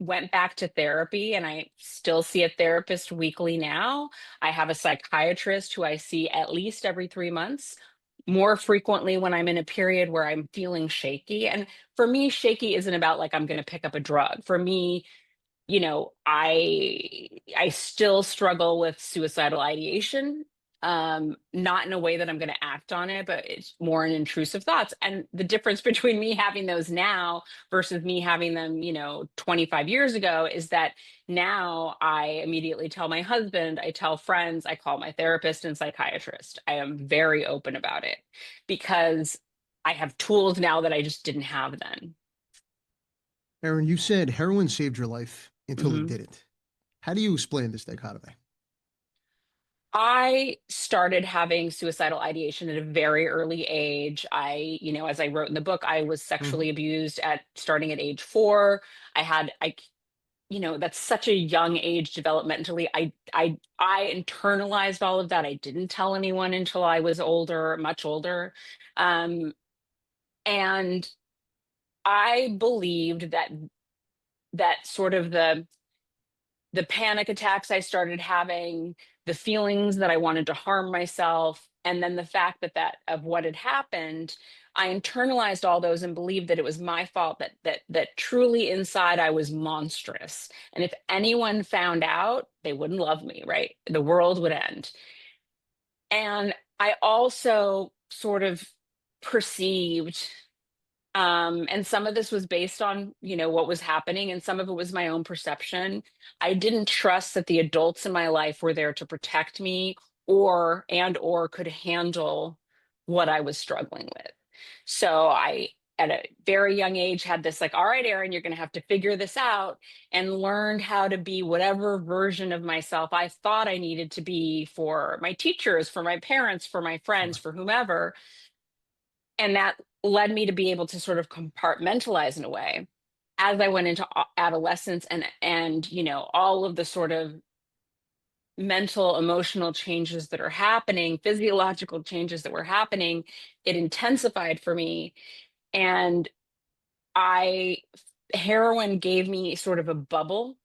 went back to therapy and I still see a therapist weekly now. I have a psychiatrist who I see at least every 3 months, more frequently when I'm in a period where I'm feeling shaky. And for me, shaky isn't about I'm going to pick up a drug. For me, I still struggle with suicidal ideation, not in a way that I'm going to act on it, but it's more an intrusive thoughts. And the difference between me having those now versus me having them, 25 years ago is that now I immediately tell my husband, I tell friends, I call my therapist and psychiatrist. I am very open about it because I have tools now that I just didn't have then. Erin, you said heroin saved your life until it didn't. How do you explain this dichotomy? I started having suicidal ideation at a very early age. As I wrote in the book, I was sexually abused starting at age 4. That's such a young age developmentally. I internalized all of that. I didn't tell anyone until I was older, much older. And I believed that sort of the panic attacks I started having, the feelings that I wanted to harm myself, and then the fact that of what had happened, I internalized all those and believed that it was my fault, that truly inside I was monstrous. And if anyone found out, they wouldn't love me, right? The world would end. And I also sort of perceived and some of this was based on, what was happening, and some of it was my own perception. I didn't trust that the adults in my life were there to protect me or could handle what I was struggling with. So I, at a very young age, had this all right, Erin, you're going to have to figure this out, and learned how to be whatever version of myself I thought I needed to be for my teachers, for my parents, for my friends, for whomever. And that led me to be able to sort of compartmentalize in a way as I went into adolescence and all of the sort of mental, emotional changes that are happening, physiological changes that were happening. It intensified for me. And heroin gave me sort of a bubble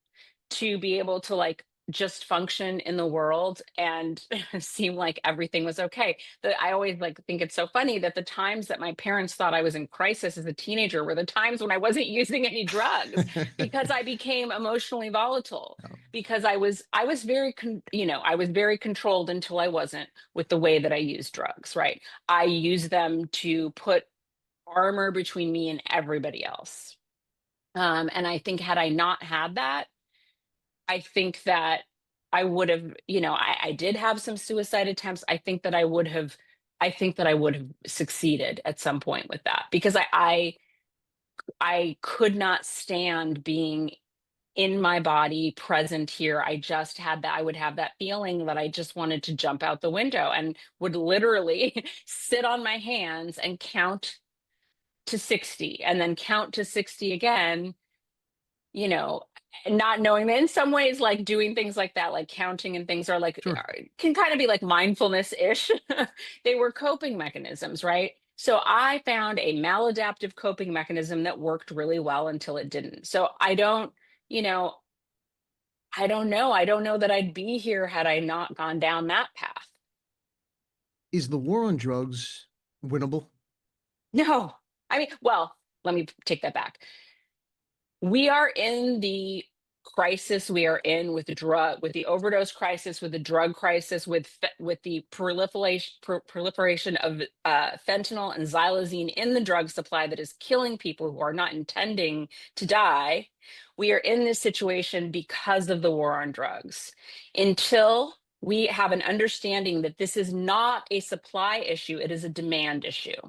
to be able to just function in the world and seem like everything was okay. I always think it's so funny that the times that my parents thought I was in crisis as a teenager were the times when I wasn't using any drugs because I became emotionally volatile because I was very I was very controlled until I wasn't with the way that I used drugs, right? I used them to put armor between me and everybody else. And I think had I not had that, I think that I would have, I did have some suicide attempts. I think that I would have succeeded at some point with that because I could not stand being in my body, present here. I would have that feeling that I just wanted to jump out the window, and would literally sit on my hands and count to 60 and then count to 60 again, you know, not knowing that in some ways, like doing things like that, like counting and things are like, Sure. can kind of be like mindfulness-ish. They were coping mechanisms, right? So I found a maladaptive coping mechanism that worked really well until it didn't. So you know, I don't know. I don't know that I'd be here had I not gone down that path. Is the war on drugs winnable? No, I mean, well, let me take that back. We are in the crisis we are in with the overdose crisis, with the drug crisis, with the proliferation of fentanyl and xylazine in the drug supply that is killing people who are not intending to die. We are in this situation because of the war on drugs. Until we have an understanding that this is not a supply issue, it is a demand issue.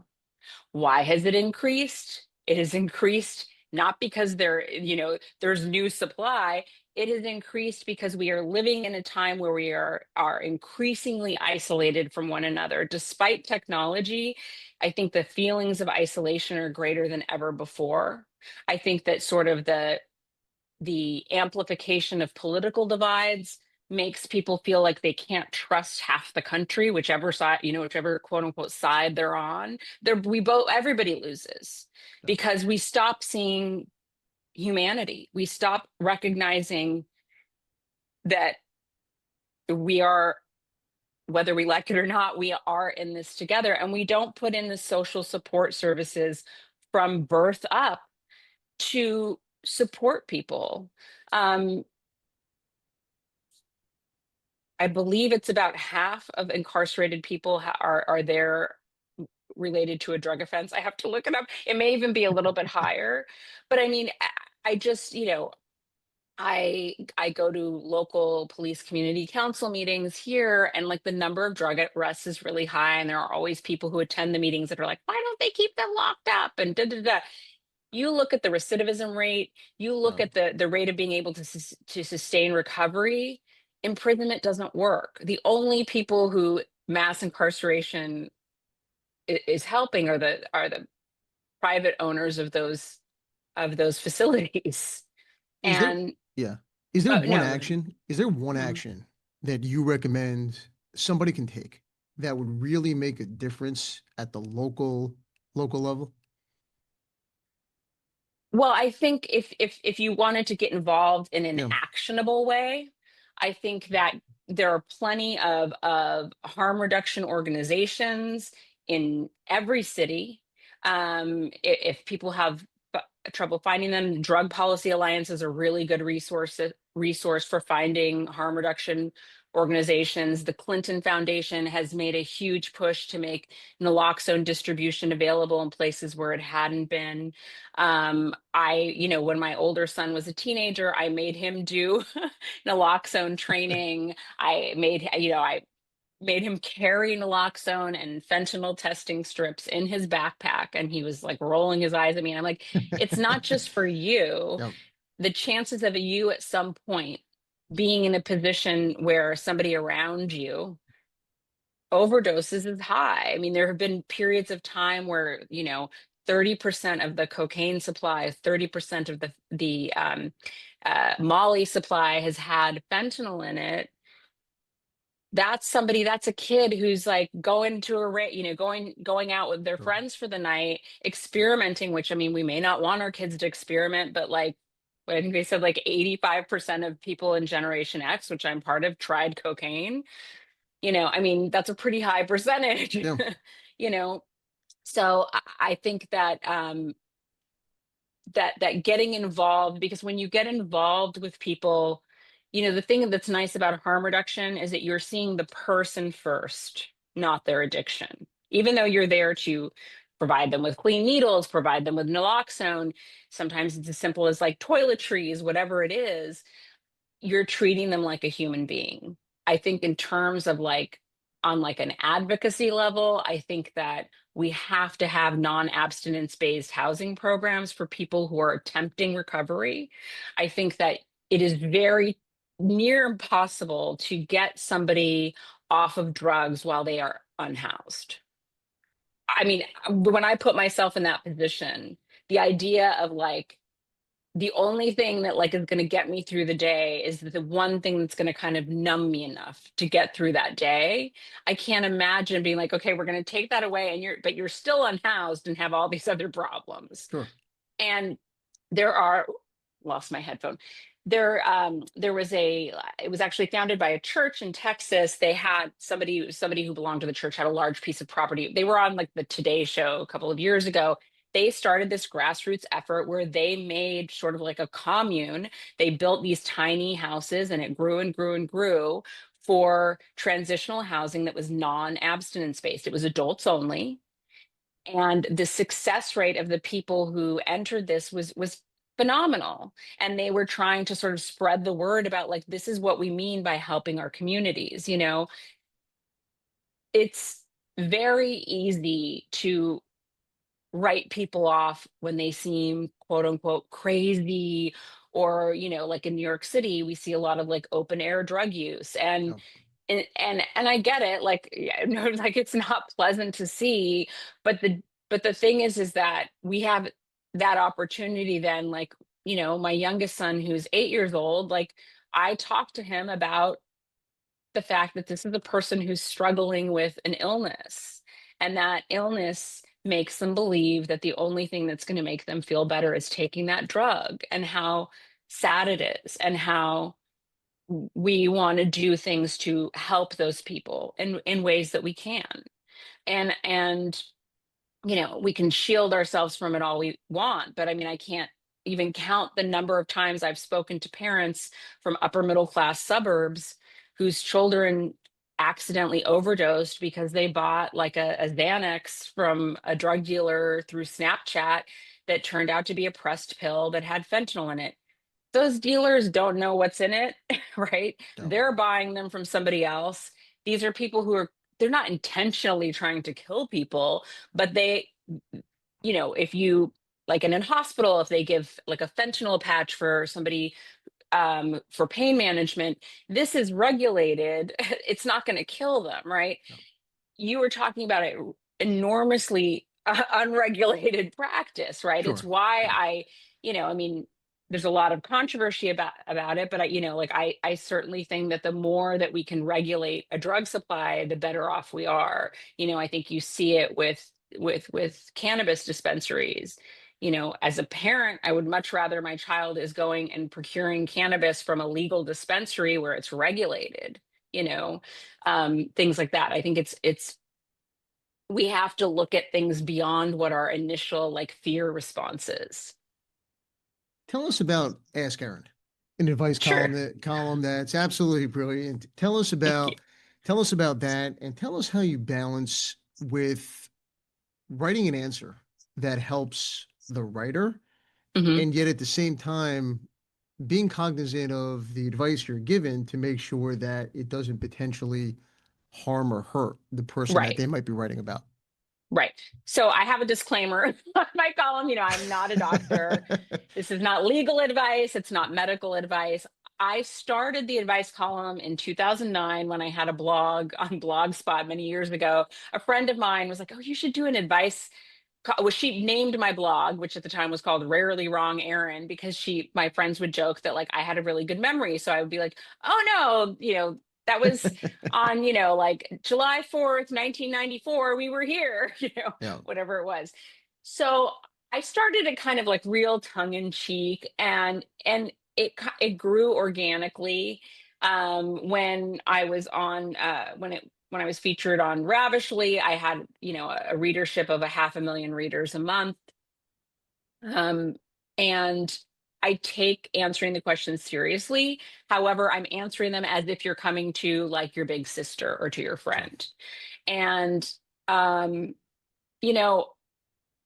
Why has it increased? It has increased not because there's new supply. It has increased because we are living in a time where we are increasingly isolated from one another. Despite technology, I think the feelings of isolation are greater than ever before. I think that sort of the amplification of political divides makes people feel like they can't trust half the country, whichever side, whichever quote unquote side they're on. Everybody loses because we stop seeing humanity. We stop recognizing that we are, whether we like it or not, we are in this together, and we don't put in the social support services from birth up to support people. I believe it's about half of incarcerated people are there related to a drug offense. I have to look it up. It may even be a little bit higher, but I mean, I just, I go to local police community council meetings here, and like the number of drug arrests is really high, and there are always people who attend the meetings that are like, why don't they keep them locked up, and da da da. You look at the recidivism rate, you look at the rate of being able to sustain recovery. Imprisonment doesn't work. The only people who mass incarceration is helping are the private owners of those facilities. Is there, And yeah. Is there one no, action? Is there one action that you recommend somebody can take that would really make a difference at the local level? well, I think if you wanted to get involved in an Yeah. actionable way, I think that there are plenty of harm reduction organizations in every city. If people have trouble finding them, Drug Policy Alliance is a really good resource for finding harm reduction organizations. The Clinton Foundation has made a huge push to make naloxone distribution available in places where it hadn't been. When my older son was a teenager, I made him do naloxone training. I made him carry naloxone and fentanyl testing strips in his backpack, and he was like rolling his eyes at me. And I'm like, it's not just for you. Yep. The chances of you at some point being in a position where somebody around you overdoses is high. I mean, there have been periods of time where 30% of the cocaine supply, 30% of the Molly supply has had fentanyl in it. That's a kid who's like going to going out with their friends for the night, experimenting, which, I mean, we may not want our kids to experiment, but like, I think they said like 85% of people in Generation X, which I'm part of, tried cocaine. I mean, that's a pretty high percentage. Yeah. So I think that that getting involved, because when you get involved with people, the thing that's nice about harm reduction is that you're seeing the person first, not their addiction. Even though you're there to provide them with clean needles, provide them with naloxone, sometimes it's as simple as like toiletries, whatever it is, you're treating them like a human being. I think in terms of like, on like an advocacy level, I think that we have to have non-abstinence based housing programs for people who are attempting recovery. I think that it is very near impossible to get somebody off of drugs while they are unhoused. I mean, when I put myself in that position, the idea of like, the only thing that like is going to get me through the day is the one thing that's going to kind of numb me enough to get through that day. I can't imagine being like, okay, we're going to take that away, and you're still unhoused and have all these other problems. Sure. And there are, lost my headphone. There was it was actually founded by a church in Texas. They had somebody who belonged to the church had a large piece of property. They were on like the Today Show a couple of years ago. They started this grassroots effort where they made sort of like a commune. They built these tiny houses, and it grew and grew and grew for transitional housing that was non-abstinence based. It was adults only. And the success rate of the people who entered this was phenomenal. And they were trying to sort of spread the word about like, this is what we mean by helping our communities. You know, it's very easy to write people off when they seem quote unquote crazy, or you know, like in New York City we see a lot of like open air drug use, and and I get it, like, yeah, no, like it's not pleasant to see, but the thing is that we have that opportunity then, like, you know, my youngest son who's 8 years old, like I talked to him about the fact that this is a person who's struggling with an illness, and that illness makes them believe that the only thing that's going to make them feel better is taking that drug, and how sad it is, and how we want to do things to help those people in ways that we can. And you know, we can shield ourselves from it all we want, but I mean, I can't even count the number of times I've spoken to parents from upper middle class suburbs whose children accidentally overdosed because they bought like a Xanax from a drug dealer through Snapchat that turned out to be a pressed pill that had fentanyl in it. Those dealers don't know what's in it, right? No. They're buying them from somebody else. These are people who are, they're not intentionally trying to kill people, but they, you know, if you, like in a hospital, if they give like a fentanyl patch for somebody for pain management, this is regulated. It's not going to kill them, right? No. You were talking about it enormously unregulated practice, right? Sure. It's why I, you know, I mean, there's a lot of controversy about it, but I, you know, like I certainly think that the more that we can regulate a drug supply, the better off we are. You know, I think you see it with cannabis dispensaries. You know, as a parent, I would much rather my child is going and procuring cannabis from a legal dispensary where it's regulated, you know, things like that. I think it's we have to look at things beyond what our initial like fear response is. Tell us about Ask Erin, an advice Sure. column that's absolutely brilliant. Tell us Thank you. about that, and tell us how you balance with writing an answer that helps the writer, Mhm. and yet at the same time being cognizant of the advice you're given to make sure that it doesn't potentially harm or hurt the person that Right. they might be writing about. Right. So I have a disclaimer on my column. You know, I'm not a doctor. This is not legal advice. It's not medical advice. I started the advice column in 2009 when I had a blog on Blogspot many years ago. A friend of mine was like, "Oh, you should do an advice." Well, she named my blog, which at the time was called Rarely Wrong Erin, because my friends would joke that like I had a really good memory. So I would be like, "Oh no, you know, that was on, you know, like July 4th, 1994, we were here," you know, Yeah. whatever it was. So I started it kind of like real tongue in cheek, and it grew organically. When I was on when I was featured on Ravishly, I had, you know, a readership of 500,000 readers a month. And I take answering the questions seriously. However, I'm answering them as if you're coming to like your big sister or to your friend. And, you know,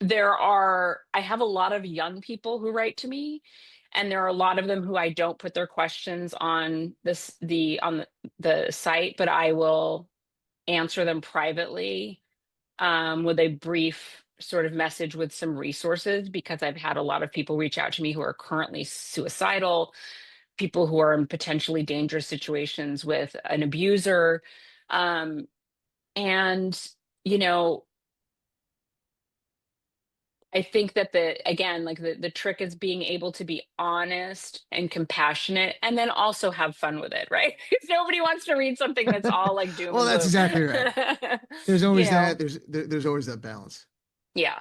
I have a lot of young people who write to me, and there are a lot of them who I don't put their questions on the site, but I will answer them privately with a brief sort of message with some resources, because I've had a lot of people reach out to me who are currently suicidal, people who are in potentially dangerous situations with an abuser. And, you know, I think that the trick is being able to be honest and compassionate and then also have fun with it, right? Because nobody wants to read something that's all like doom Well, and that's gloom. exactly right. There's You always know, that. There's always that balance. yeah.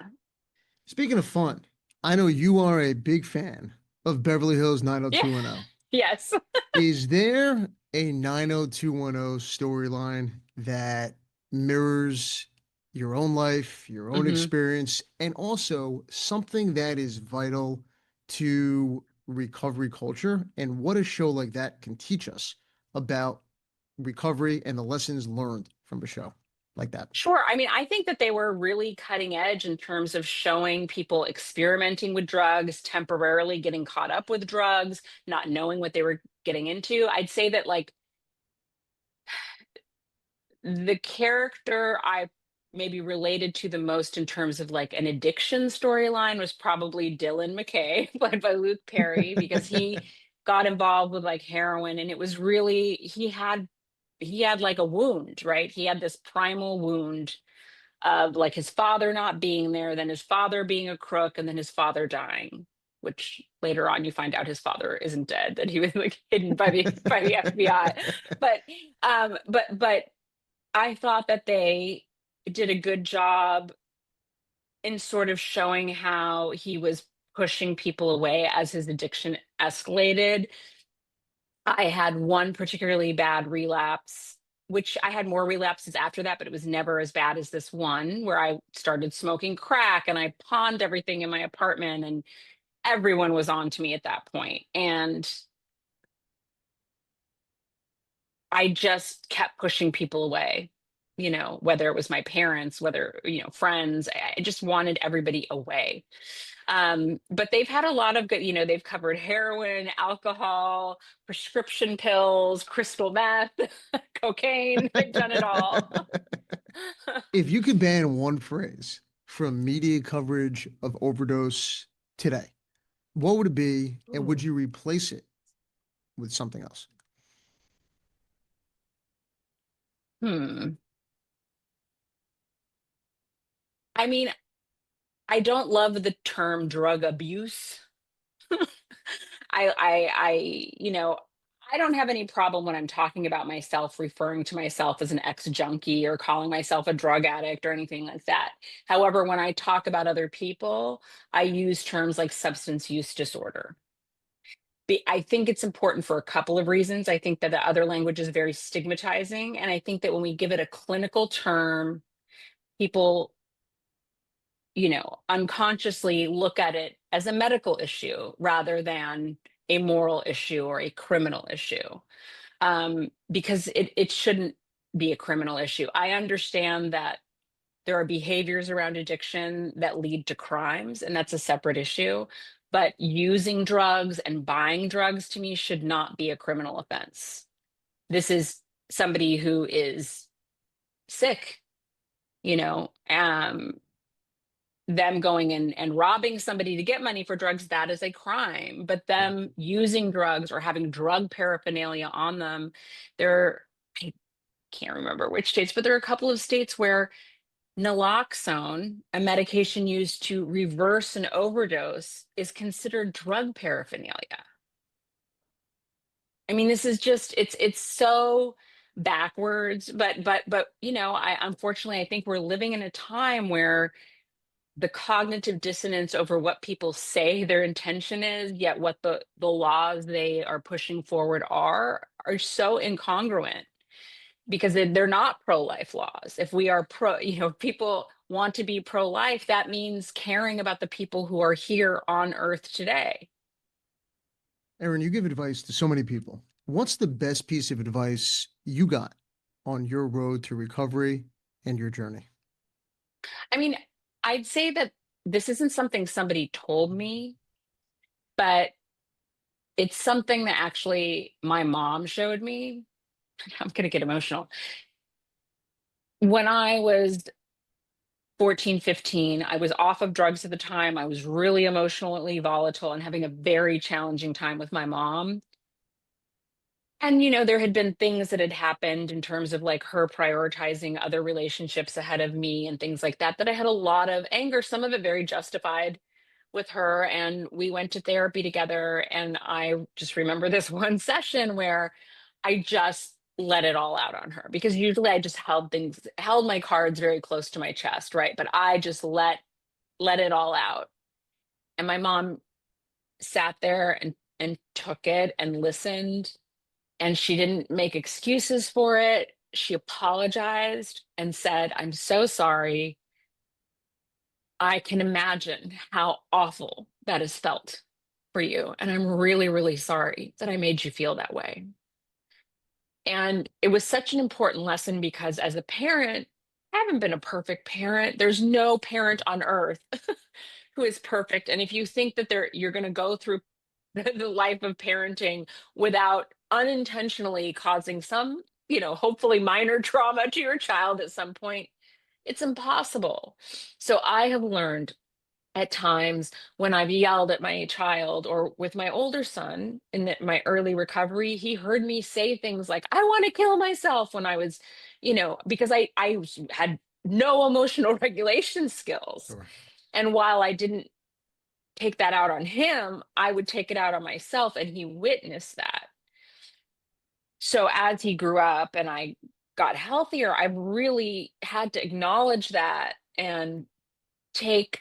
Speaking of fun, I know you are a big fan of Beverly Hills Yeah. 90210. Yes. Is there a 90210 storyline that mirrors your own life, your own Hmm. experience, and also something that is vital to recovery culture? And what a show like that can teach us about recovery and the lessons learned from a show like that. Sure. I mean, I think that they were really cutting edge in terms of showing people experimenting with drugs, temporarily getting caught up with drugs, not knowing what they were getting into. I'd say that like the character I maybe related to the most in terms of like an addiction storyline was probably Dylan McKay, played by Luke Perry, because he got involved with like heroin, and it was really he had like a wound, right? He had this primal wound of like his father not being there, then his father being a crook, and then his father dying. Which later on you find out his father isn't dead; that he was like hidden by the FBI. But I thought that they did a good job in sort of showing how he was pushing people away as his addiction escalated. I had one particularly bad relapse, which I had more relapses after that, but it was never as bad as this one where I started smoking crack and I pawned everything in my apartment, and everyone was on to me at that point. And I just kept pushing people away, whether it was my parents, whether, friends. I just wanted everybody away. But they've had a lot of good, they've covered heroin, alcohol, prescription pills, crystal meth, cocaine. They've done it all. If you could ban one phrase from media coverage of overdose today, what would it be? And would Ooh. you replace it with something else? Hmm. I mean, I don't love the term drug abuse. I don't have any problem when I'm talking about myself, referring to myself as an ex-junkie or calling myself a drug addict or anything like that. However, when I talk about other people, I use terms like substance use disorder. I think it's important for a couple of reasons. I think that the other language is very stigmatizing. And I think that when we give it a clinical term, people, unconsciously look at it as a medical issue rather than a moral issue or a criminal issue, because it shouldn't be a criminal issue. I understand that there are behaviors around addiction that lead to crimes, and that's a separate issue. But using drugs and buying drugs to me should not be a criminal offense. This is somebody who is sick, them going and robbing somebody to get money for drugs, that is a crime. But them using drugs or having drug paraphernalia on them, I can't remember which states, but there are a couple of states where naloxone, a medication used to reverse an overdose, is considered drug paraphernalia. I mean, this is just it's so backwards, but I unfortunately I think we're living in a time where the cognitive dissonance over what people say their intention is, yet what the laws they are pushing forward are so incongruent, because they're not pro-life laws. If we are people want to be pro-life, that means caring about the people who are here on Earth today. Erin, you give advice to so many people. What's the best piece of advice you got on your road to recovery and your journey? I mean, I'd say that this isn't something somebody told me, but it's something that actually my mom showed me. I'm going to get emotional. When I was 14, 15, I was off of drugs at the time. I was really emotionally volatile and having a very challenging time with my mom. And, you know, there had been things that had happened in terms of like her prioritizing other relationships ahead of me and things like that, that I had a lot of anger, some of it very justified with her. And we went to therapy together. And I just remember this one session where I just let it all out on her, because usually I just held my cards very close to my chest, right? But I just let it all out. And my mom sat there and took it and listened, and she didn't make excuses for it. She apologized and said, "I'm so sorry. I can imagine how awful that has felt for you. And I'm really, really sorry that I made you feel that way." And it was such an important lesson, because as a parent, I haven't been a perfect parent. There's no parent on earth who is perfect. And if you think that you're going to go through the life of parenting without unintentionally causing some, you know, hopefully minor trauma to your child at some point, it's impossible. So I have learned at times when I've yelled at my child, or with my older son in my early recovery, he heard me say things like, "I want to kill myself," when I was, you know, because I had no emotional regulation skills. Sure. And while I didn't take that out on him, I would take it out on myself, and he witnessed that. So as he grew up and I got healthier, I really had to acknowledge that and take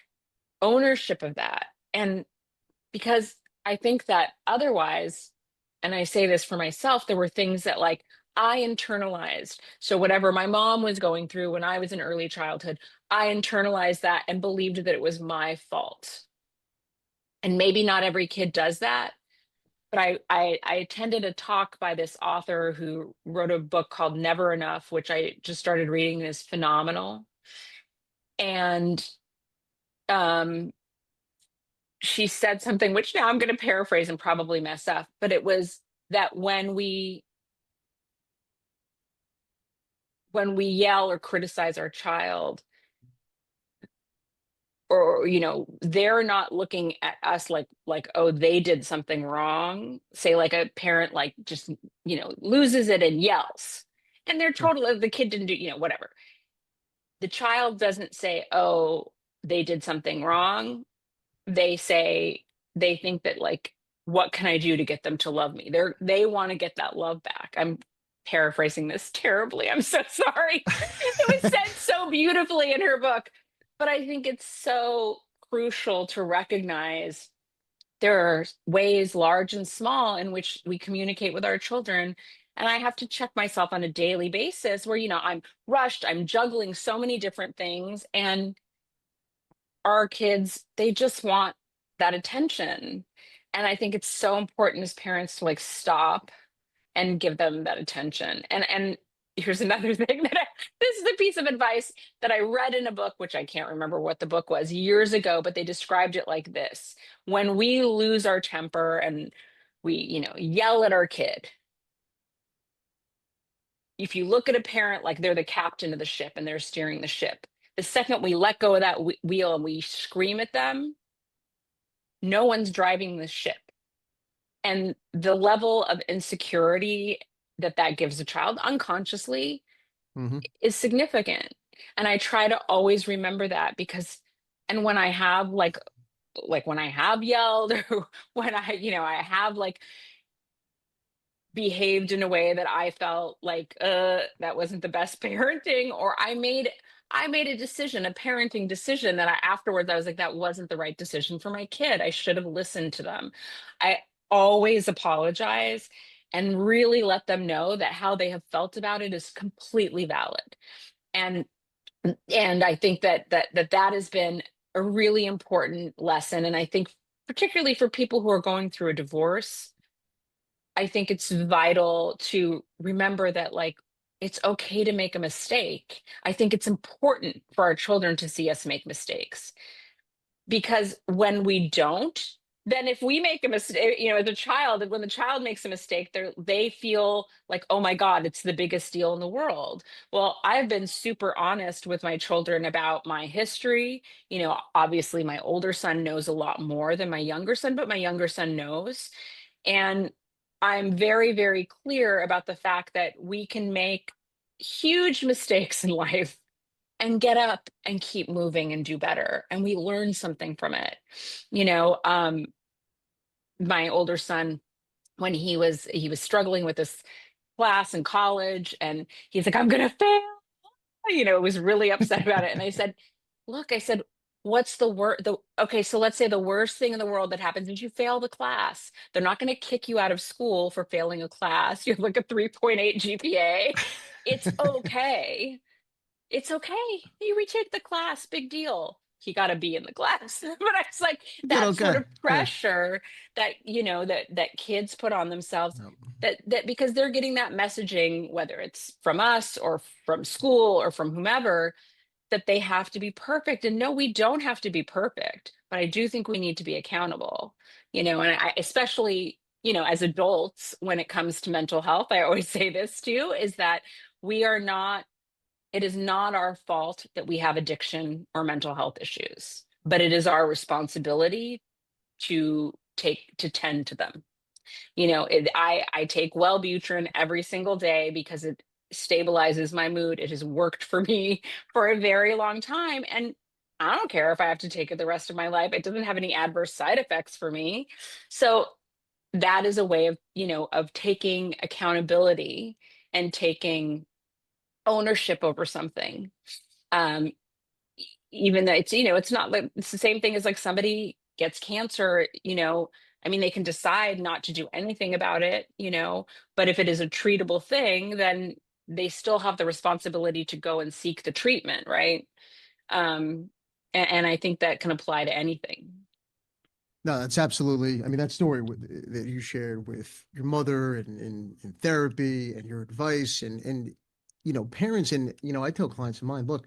ownership of that. And because I think that otherwise, and I say this for myself, there were things that like I internalized. So whatever my mom was going through when I was in early childhood, I internalized that and believed that it was my fault. And maybe not every kid does that, but I attended a talk by this author who wrote a book called Never Enough, which I just started reading, and is phenomenal. And um, she said something, which now I'm going to paraphrase and probably mess up, but it was that when we yell or criticize our child, or you know, they're not looking at us like, oh, they did something wrong. Say like a parent like just, you know, loses it and yells, and they're Sure. totally, the kid didn't do, you know, whatever. The child doesn't say, "Oh, they did something wrong." They think that like, what can I do to get them to love me? They want to get that love back. I'm paraphrasing this terribly, I'm so sorry. It was said so beautifully in her book, but I think it's so crucial to recognize there are ways, large and small, in which we communicate with our children. And I have to check myself on a daily basis where, you know, I'm rushed, I'm juggling so many different things, and our kids, they just want that attention. And I think it's so important as parents to like stop and give them that attention. And here's another thing this is a piece of advice that I read in a book, which I can't remember what the book was, years ago, but they described it like this: when we lose our temper and we, you know, yell at our kid, if you look at a parent like they're the captain of the ship and they're steering the ship, the second we let go of that wheel and we scream at them, no one's driving the ship. And the level of insecurity that gives a child unconsciously Mm-hmm. is significant. And I try to always remember that, because, and when I have like when I have yelled, or when I, you know, I have like behaved in a way that I felt like that wasn't the best parenting, or I made a decision, a parenting decision, that afterwards I was like, that wasn't the right decision for my kid. I should have listened to them. I always apologize and really let them know that how they have felt about it is completely valid. And I think that has been a really important lesson. And I think particularly for people who are going through a divorce, I think it's vital to remember that, like, it's okay to make a mistake. I think it's important for our children to see us make mistakes, because when we don't, then if we make a mistake, you know, as a child, when the child makes a mistake, they feel like, oh my God, it's the biggest deal in the world. Well, I've been super honest with my children about my history. You know, obviously my older son knows a lot more than my younger son, but my younger son knows. And I'm very, very clear about the fact that we can make huge mistakes in life and get up and keep moving and do better. And we learn something from it. You know, my older son, when he was struggling with this class in college, and he's like, I'm gonna fail, was really upset about it. And I said, look, I said, what's okay, so let's say the worst thing in the world that happens is you fail the class. They're not going to kick you out of school for failing a class. You have like a 3.8 GPA. It's okay. It's okay. You retake the class, big deal. He got a B in the class. But I was like, that sort of pressure that, that kids put on themselves, that because they're getting that messaging, whether it's from us or from school or from whomever, that they have to be perfect. And no, we don't have to be perfect, but I do think we need to be accountable, and I, especially, as adults, when it comes to mental health, I always say this too, is that it is not our fault that we have addiction or mental health issues, but it is our responsibility to tend to them. I take Wellbutrin every single day because it stabilizes my mood. It has worked for me for a very long time. And I don't care if I have to take it the rest of my life. It doesn't have any adverse side effects for me. So that is a way of, of taking accountability and taking ownership over something. Even though it's not like it's the same thing as like somebody gets cancer, they can decide not to do anything about it, but if it is a treatable thing, then they still have the responsibility to go and seek the treatment, right? And I think that can apply to anything. No, that's absolutely. That story that you shared with your mother and in therapy and your advice and parents, and I tell clients of mine, look,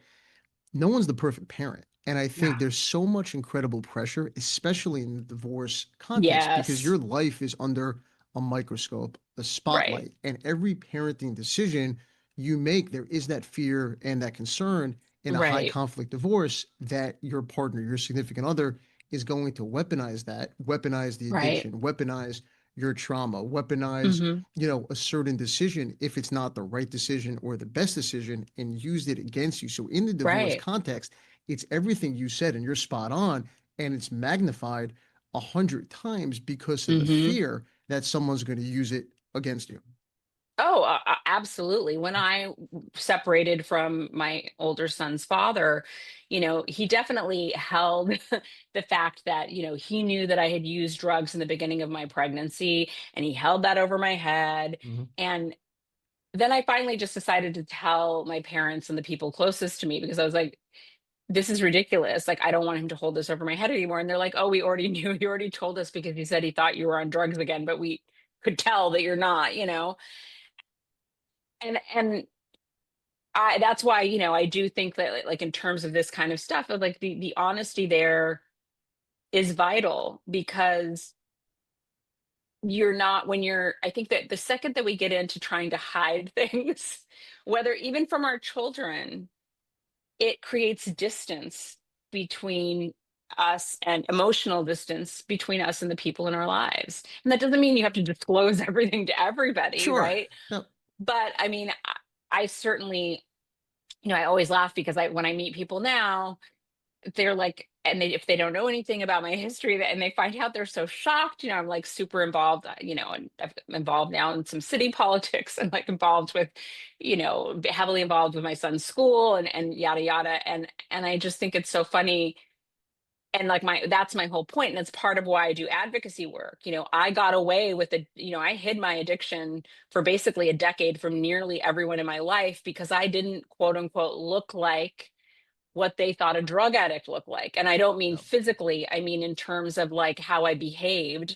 no one's the perfect parent. And I think there's so much incredible pressure, especially in the divorce context, because your life is under a microscope, a spotlight, and every parenting decision you make, there is that fear and that concern in a high conflict divorce that your partner, your significant other, is going to weaponize the addiction, weaponize your trauma, weaponize, a certain decision if it's not the right decision or the best decision, and used it against you. So in the divorce context, it's everything you said, and you're spot on, and it's magnified 100 times because of the fear that someone's going to use it against you. Oh, absolutely. When I separated from my older son's father, he definitely held the fact that, he knew that I had used drugs in the beginning of my pregnancy, and he held that over my head. And then I finally just decided to tell my parents and the people closest to me, because I was like, this is ridiculous. Like, I don't want him to hold this over my head anymore. And they're like, oh, we already knew. He already told us because he said he thought you were on drugs again, but we could tell that you're not, And that's why, I do think that like in terms of this kind of stuff, of like the honesty there is vital, because I think that the second that we get into trying to hide things, whether even from our children, it creates distance between us, and emotional distance between us and the people in our lives. And that doesn't mean you have to disclose everything to everybody, right? No. But I certainly, I always laugh because when I meet people now, they're like, and if they don't know anything about my history and they find out, they're so shocked. I'm like super involved, and I'm involved now in some city politics, and like involved with, heavily involved with my son's school and yada, yada. And I just think it's so funny. And like that's my whole point. And it's part of why I do advocacy work. I got away with it. I hid my addiction for basically a decade from nearly everyone in my life, because I didn't, quote unquote, look like what they thought a drug addict looked like. And I don't mean physically, I mean in terms of like how I behaved.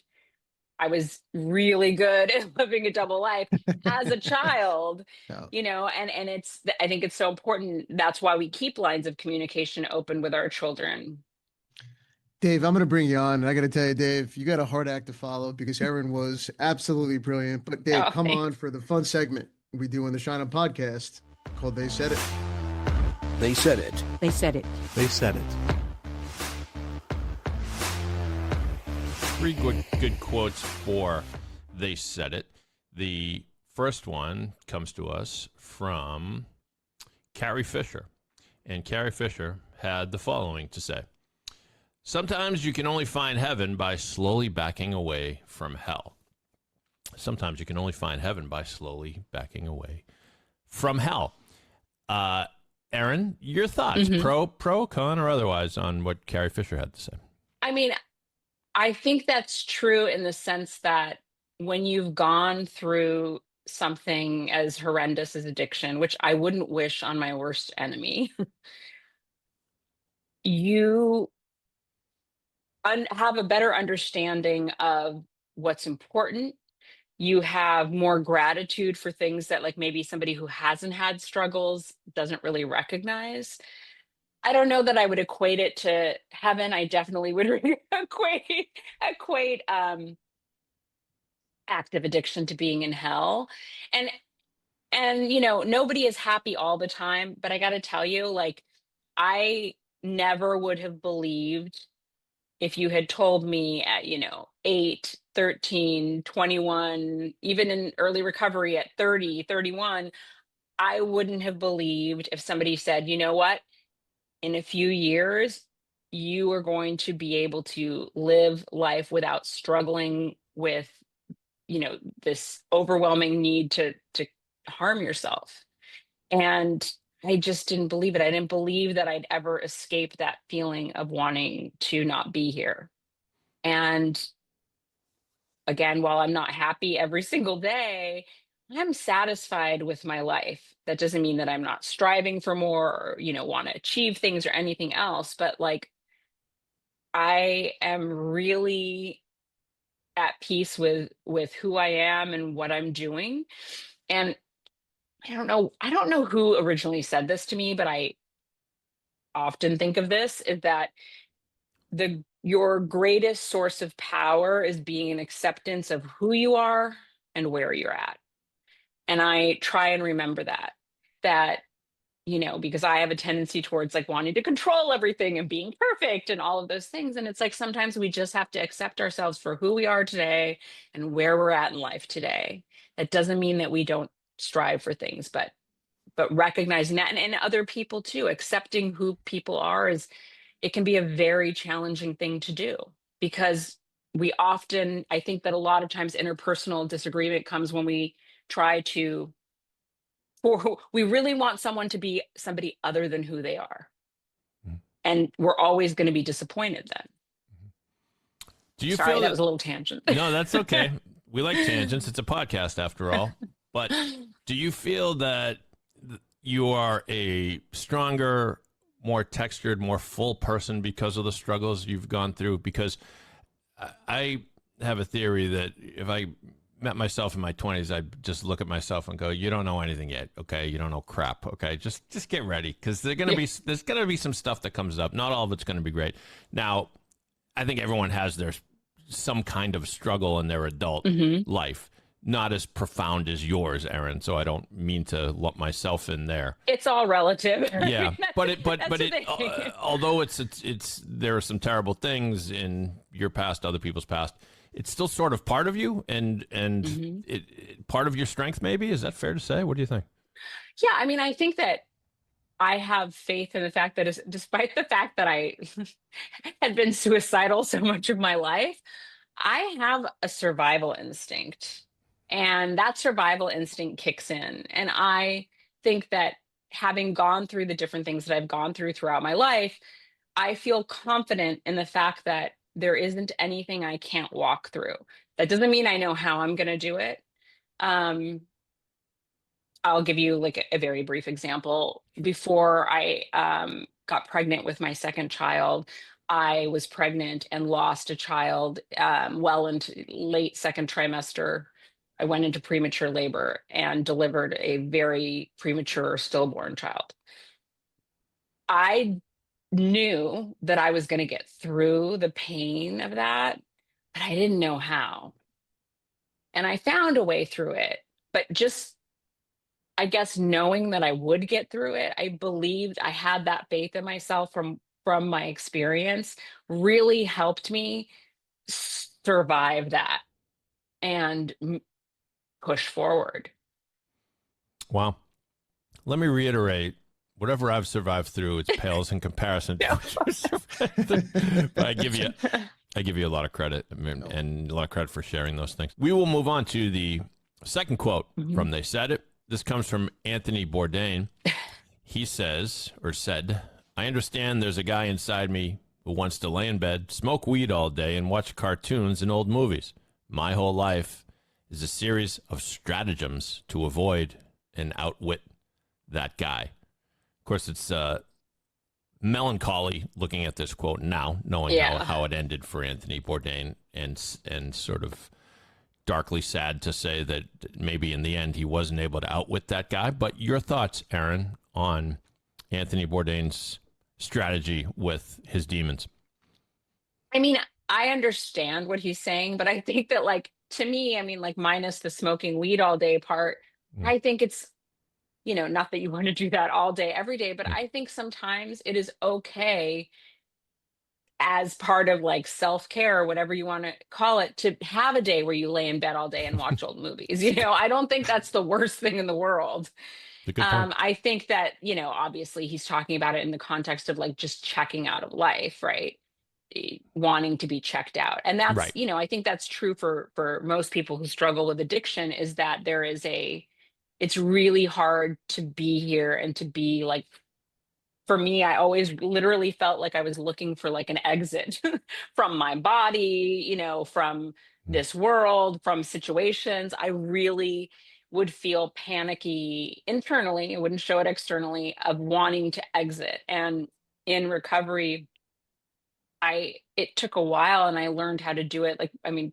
I was really good at living a double life as a child, and I think it's so important. That's why we keep lines of communication open with our children. Dave, I'm going to bring you on. And I got to tell you, Dave, you got a hard act to follow, because Erin was absolutely brilliant. But Dave, come on for the fun segment we do on the Schein podcast called They Said It. They said it. They said it. They said it. Three good quotes for They Said It. The first one comes to us from Carrie Fisher. And Carrie Fisher had the following to say. Sometimes you can only find heaven by slowly backing away from hell. Sometimes you can only find heaven by slowly backing away from hell. Erin, your thoughts, pro, con, or otherwise, on what Carrie Fisher had to say? I mean, I think that's true in the sense that when you've gone through something as horrendous as addiction, which I wouldn't wish on my worst enemy, you have a better understanding of what's important. You have more gratitude for things that like maybe somebody who hasn't had struggles doesn't really recognize. I don't know that I would equate it to heaven. I definitely would equate active addiction to being in hell. And you know, nobody is happy all the time, but I got to tell you, like, I never would have believed if you had told me at, 8, 13, 21, even in early recovery at 30, 31, I wouldn't have believed if somebody said, you know what, in a few years, you are going to be able to live life without struggling with, this overwhelming need to harm yourself. And I just didn't believe it. I didn't believe that I'd ever escape that feeling of wanting to not be here. And again, while I'm not happy every single day, I'm satisfied with my life. That doesn't mean that I'm not striving for more or, want to achieve things or anything else. But like, I am really at peace with who I am and what I'm doing. And I don't know who originally said this to me, but I often think of this is that your greatest source of power is being an acceptance of who you are and where you're at. And I try and remember that, because I have a tendency towards like wanting to control everything and being perfect and all of those things. And it's like, sometimes we just have to accept ourselves for who we are today and where we're at in life today. That doesn't mean that we don't strive for things, but recognizing that and other people too, accepting who people are it can be a very challenging thing to do, because I think that a lot of times interpersonal disagreement comes when we try to, or we really want someone to be somebody other than who they are. And we're always going to be disappointed then. Do you Sorry, feel that was a little tangent. No, that's okay. We like tangents. It's a podcast after all. But do you feel that you are a stronger, more textured, more full person because of the struggles you've gone through? Because I have a theory that if I met myself in my 20s, I'd just look at myself and go, you don't know anything yet. Okay. You don't know crap. Okay. Just get ready. Cause there's going to be some stuff that comes up. Not all of it's going to be great. Now, I think everyone has some kind of struggle in their adult life. Not as profound as yours, Erin. So I don't mean to lump myself in there. It's all relative. Yeah, although there are some terrible things in your past, other people's past, it's still sort of part of you and it part of your strength. Maybe, is that fair to say? What do you think? Yeah, I mean, I think that I have faith in the fact that despite the fact that I had been suicidal so much of my life, I have a survival instinct. And that survival instinct kicks in. And I think that having gone through the different things that I've gone through throughout my life, I feel confident in the fact that there isn't anything I can't walk through. That doesn't mean I know how I'm going to do it. I'll give you like a very brief example. Before I got pregnant with my second child, I was pregnant and lost a child well into late second trimester. I went into premature labor and delivered a very premature stillborn child. I knew that I was going to get through the pain of that, but I didn't know how. And I found a way through it, but just, I guess, knowing that I would get through it, I believed, I had that faith in myself from my experience, really helped me survive that. and push forward. Wow. Let me reiterate, whatever I've survived through, it pales in comparison to what you survived through. But I give you a lot of credit, and a lot of credit for sharing those things. We will move on to the second quote from They Said It. This comes from Anthony Bourdain. He says, or said, "I understand there's a guy inside me who wants to lay in bed, smoke weed all day, and watch cartoons and old movies. My whole life is a series of stratagems to avoid and outwit that guy." Of course, it's melancholy looking at this quote now, knowing how it ended for Anthony Bourdain, and sort of darkly sad to say that maybe in the end he wasn't able to outwit that guy. But your thoughts, Erin, on Anthony Bourdain's strategy with his demons? I mean, I understand what he's saying, but I think that, like, to me, I mean, like, minus the smoking weed all day part, I think it's, not that you want to do that all day, every day, but I think sometimes it is okay as part of like self-care or whatever you want to call it, to have a day where you lay in bed all day and watch old movies. I don't think that's the worst thing in the world. I think that, obviously he's talking about it in the context of like just checking out of life, right? Wanting to be checked out. And that's, right. I think that's true for most people who struggle with addiction, is that it's really hard to be here and to be like, for me, I always literally felt like I was looking for like an exit from my body, from this world, from situations. I really would feel panicky internally. I wouldn't show it externally, of wanting to exit. And in recovery, it took a while, and I learned how to do it. Like, I mean,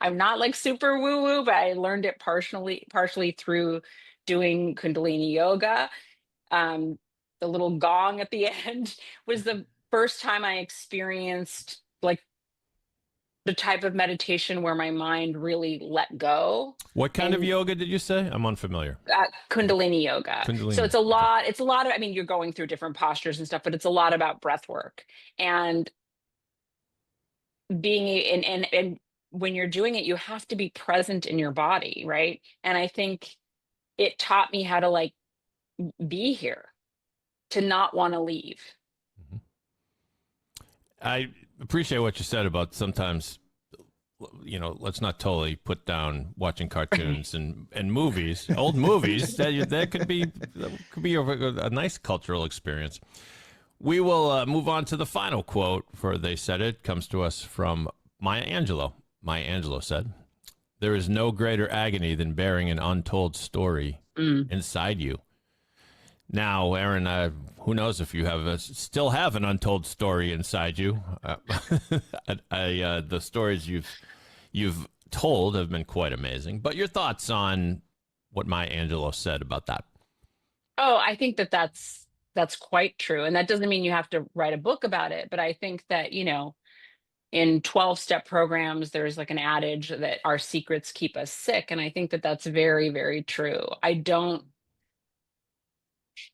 I'm not like super woo woo, but I learned it partially through doing Kundalini yoga. The little gong at the end was the first time I experienced like the type of meditation where my mind really let go. What kind of yoga did you say? I'm unfamiliar. Kundalini yoga. So it's a lot of, I mean, you're going through different postures and stuff, but it's a lot about breath work and being and when you're doing it, you have to be present in your body, right? And I think it taught me how to like be here, to not want to leave. I appreciate what you said about sometimes, let's not totally put down watching cartoons and movies, old movies. That could be a nice cultural experience. We will move on to the final quote for They Said It. Comes to us from Maya Angelou. Maya Angelou said, "There is no greater agony than bearing an untold story inside you." Now, Erin, who knows if you still have an untold story inside you? The stories you've told have been quite amazing. But your thoughts on what Maya Angelou said about that? Oh, I think that's quite true, and that doesn't mean you have to write a book about it. But I think that in 12-step programs, there's like an adage that our secrets keep us sick, and I think that that's very, very true.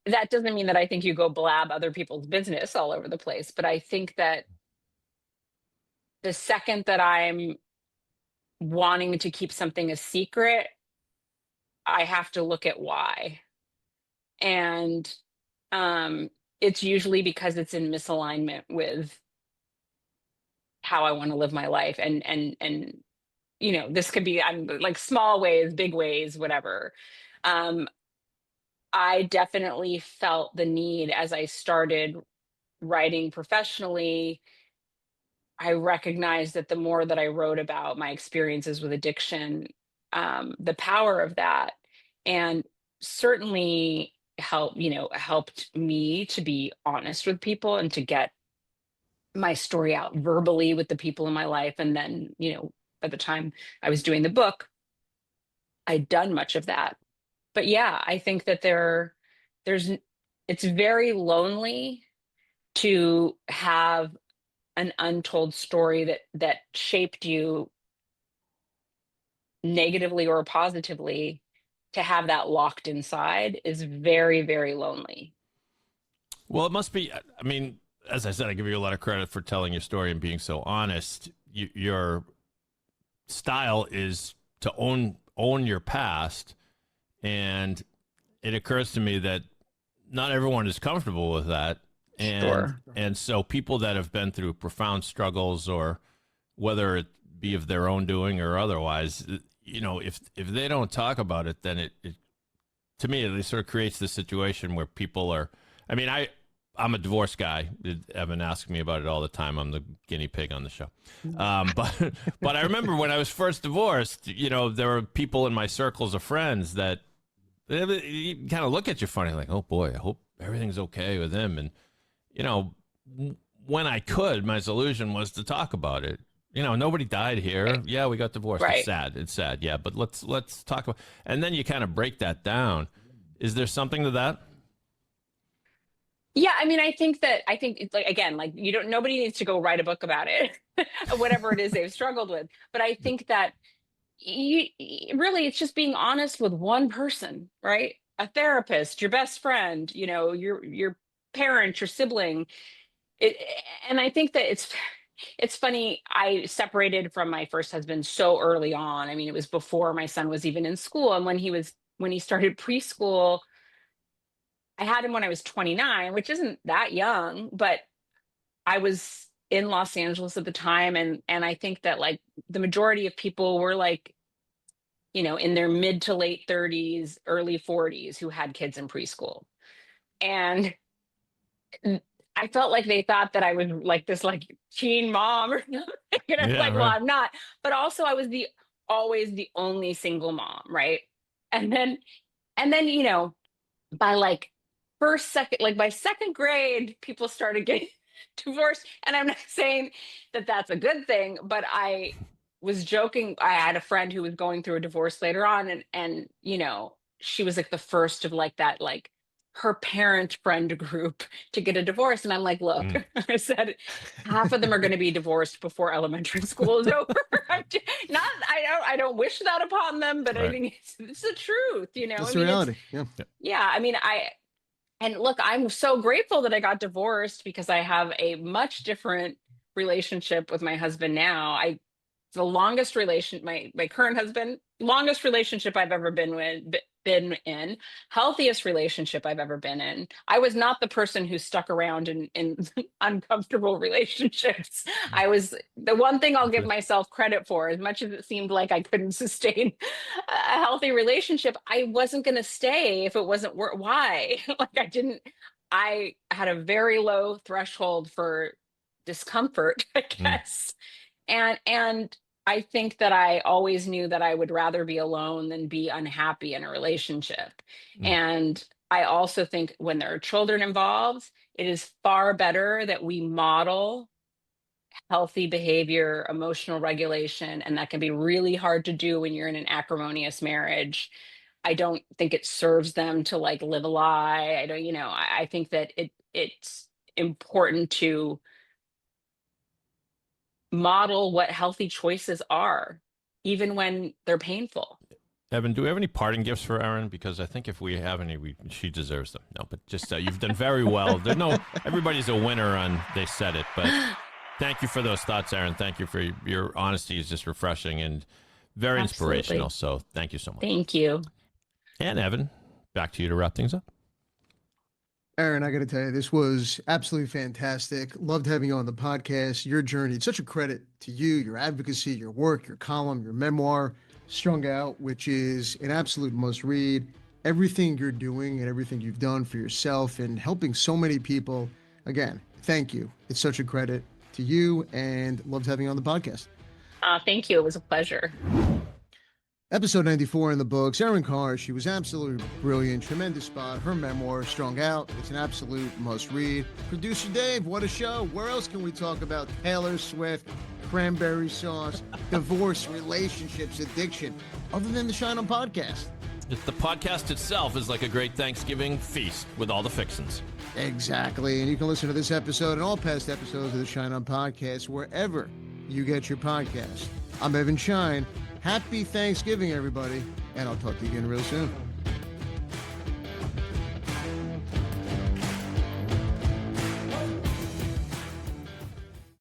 That doesn't mean that I think you go blab other people's business all over the place, but I think that the second that I'm wanting to keep something a secret, I have to look at why. And it's usually because it's in misalignment with how I want to live my life. And this could be like small ways, big ways, whatever. I definitely felt the need as I started writing professionally. I recognized that the more that I wrote about my experiences with addiction, the power of that, and certainly helped me to be honest with people and to get my story out verbally with the people in my life. And then, by the time I was doing the book, I'd done much of that. But yeah, I think that it's very lonely to have an untold story that shaped you negatively or positively. To have that locked inside is very, very lonely. Well, it must be. I mean, as I said, I give you a lot of credit for telling your story and being so honest. Your style is to own your past. And it occurs to me that not everyone is comfortable with that. And so people that have been through profound struggles, or whether it be of their own doing or otherwise, you know, if they don't talk about it, then it to me, it sort of creates this situation where people are, I mean, I'm a divorce guy. Evan asks me about it all the time. I'm the guinea pig on the show. But I remember when I was first divorced, you know, there were people in my circles of friends that kind of look at you funny, like, oh boy, I hope everything's okay with him. And, you know, when I could, my solution was to talk about it. You know, nobody died here. Right. Yeah, we got divorced. Right. It's sad. Yeah, but let's talk about, and then you kind of break that down. Is there something to that? Yeah, I mean, I think it's like, again, like nobody needs to go write a book about it, whatever it is they've struggled with. But I think that really, it's just being honest with one person, right? A therapist, your best friend, you know, your parent, your sibling. And I think that it's funny. I separated from my first husband so early on. I mean, it was before my son was even in school. And when he started preschool, I had him when I was 29, which isn't that young, but I was in Los Angeles at the time. And I think that like the majority of people were like, you know, in their mid to late 30s, early 40s who had kids in preschool. And I felt like they thought that I was like this like teen mom or something. And I was like, right. Well, I'm not. But also I was always the only single mom, right? And then, you know, by like by second grade, people started getting divorced. And I'm not saying that that's a good thing, but I was joking. I had a friend who was going through a divorce later on, and you know, she was like the first of like that, like her parent friend group to get a divorce. And I'm like, look, I said, half of them are going to be divorced before elementary school is over. I don't wish that upon them, but right. I think it's the truth, you know. It's the reality. Yeah. I mean, and look, I'm so grateful that I got divorced because I have a much different relationship with my husband now. The longest my current husband, longest relationship I've ever been in, healthiest relationship I've ever been in. I was not the person who stuck around in uncomfortable relationships. I was the one thing I'll give myself credit for, as much as it seemed like I couldn't sustain a healthy relationship, I wasn't going to stay if it wasn't why. I had a very low threshold for discomfort, I guess. And I think that I always knew that I would rather be alone than be unhappy in a relationship. And I also think when there are children involved, it is far better that we model healthy behavior, emotional regulation, and that can be really hard to do when you're in an acrimonious marriage. I don't think it serves them to like live a lie. I think that it's important to model what healthy choices are, even when they're painful. Evan, do we have any parting gifts for Erin? Because I think if we have any, she deserves them. No, but just you've done very well. Everybody's a winner on They Said It, but thank you for those thoughts, Erin. Thank you for your honesty. Is just refreshing and very inspirational. So thank you so much. Thank you. And Evan, back to you to wrap things up. Erin, I got to tell you, this was absolutely fantastic. Loved having you on the podcast. Your journey, it's such a credit to you, your advocacy, your work, your column, your memoir, Strung Out, which is an absolute must read. Everything you're doing and everything you've done for yourself and helping so many people. Again, thank you. It's such a credit to you, and loved having you on the podcast. Thank you. It was a pleasure. Episode 94 in the books. Erin Khar, she was absolutely brilliant, tremendous spot. Her memoir, Strung Out, it's an absolute must read. Producer Dave, what a show. Where else can we talk about Taylor Swift, cranberry sauce, divorce, relationships, addiction, other than the Schein podcast? The podcast itself is like a great Thanksgiving feast with all the fixins. Exactly. And you can listen to this episode and all past episodes of the Schein podcast wherever you get your podcast. I'm Evan Schein. Happy Thanksgiving, everybody, and I'll talk to you again real soon.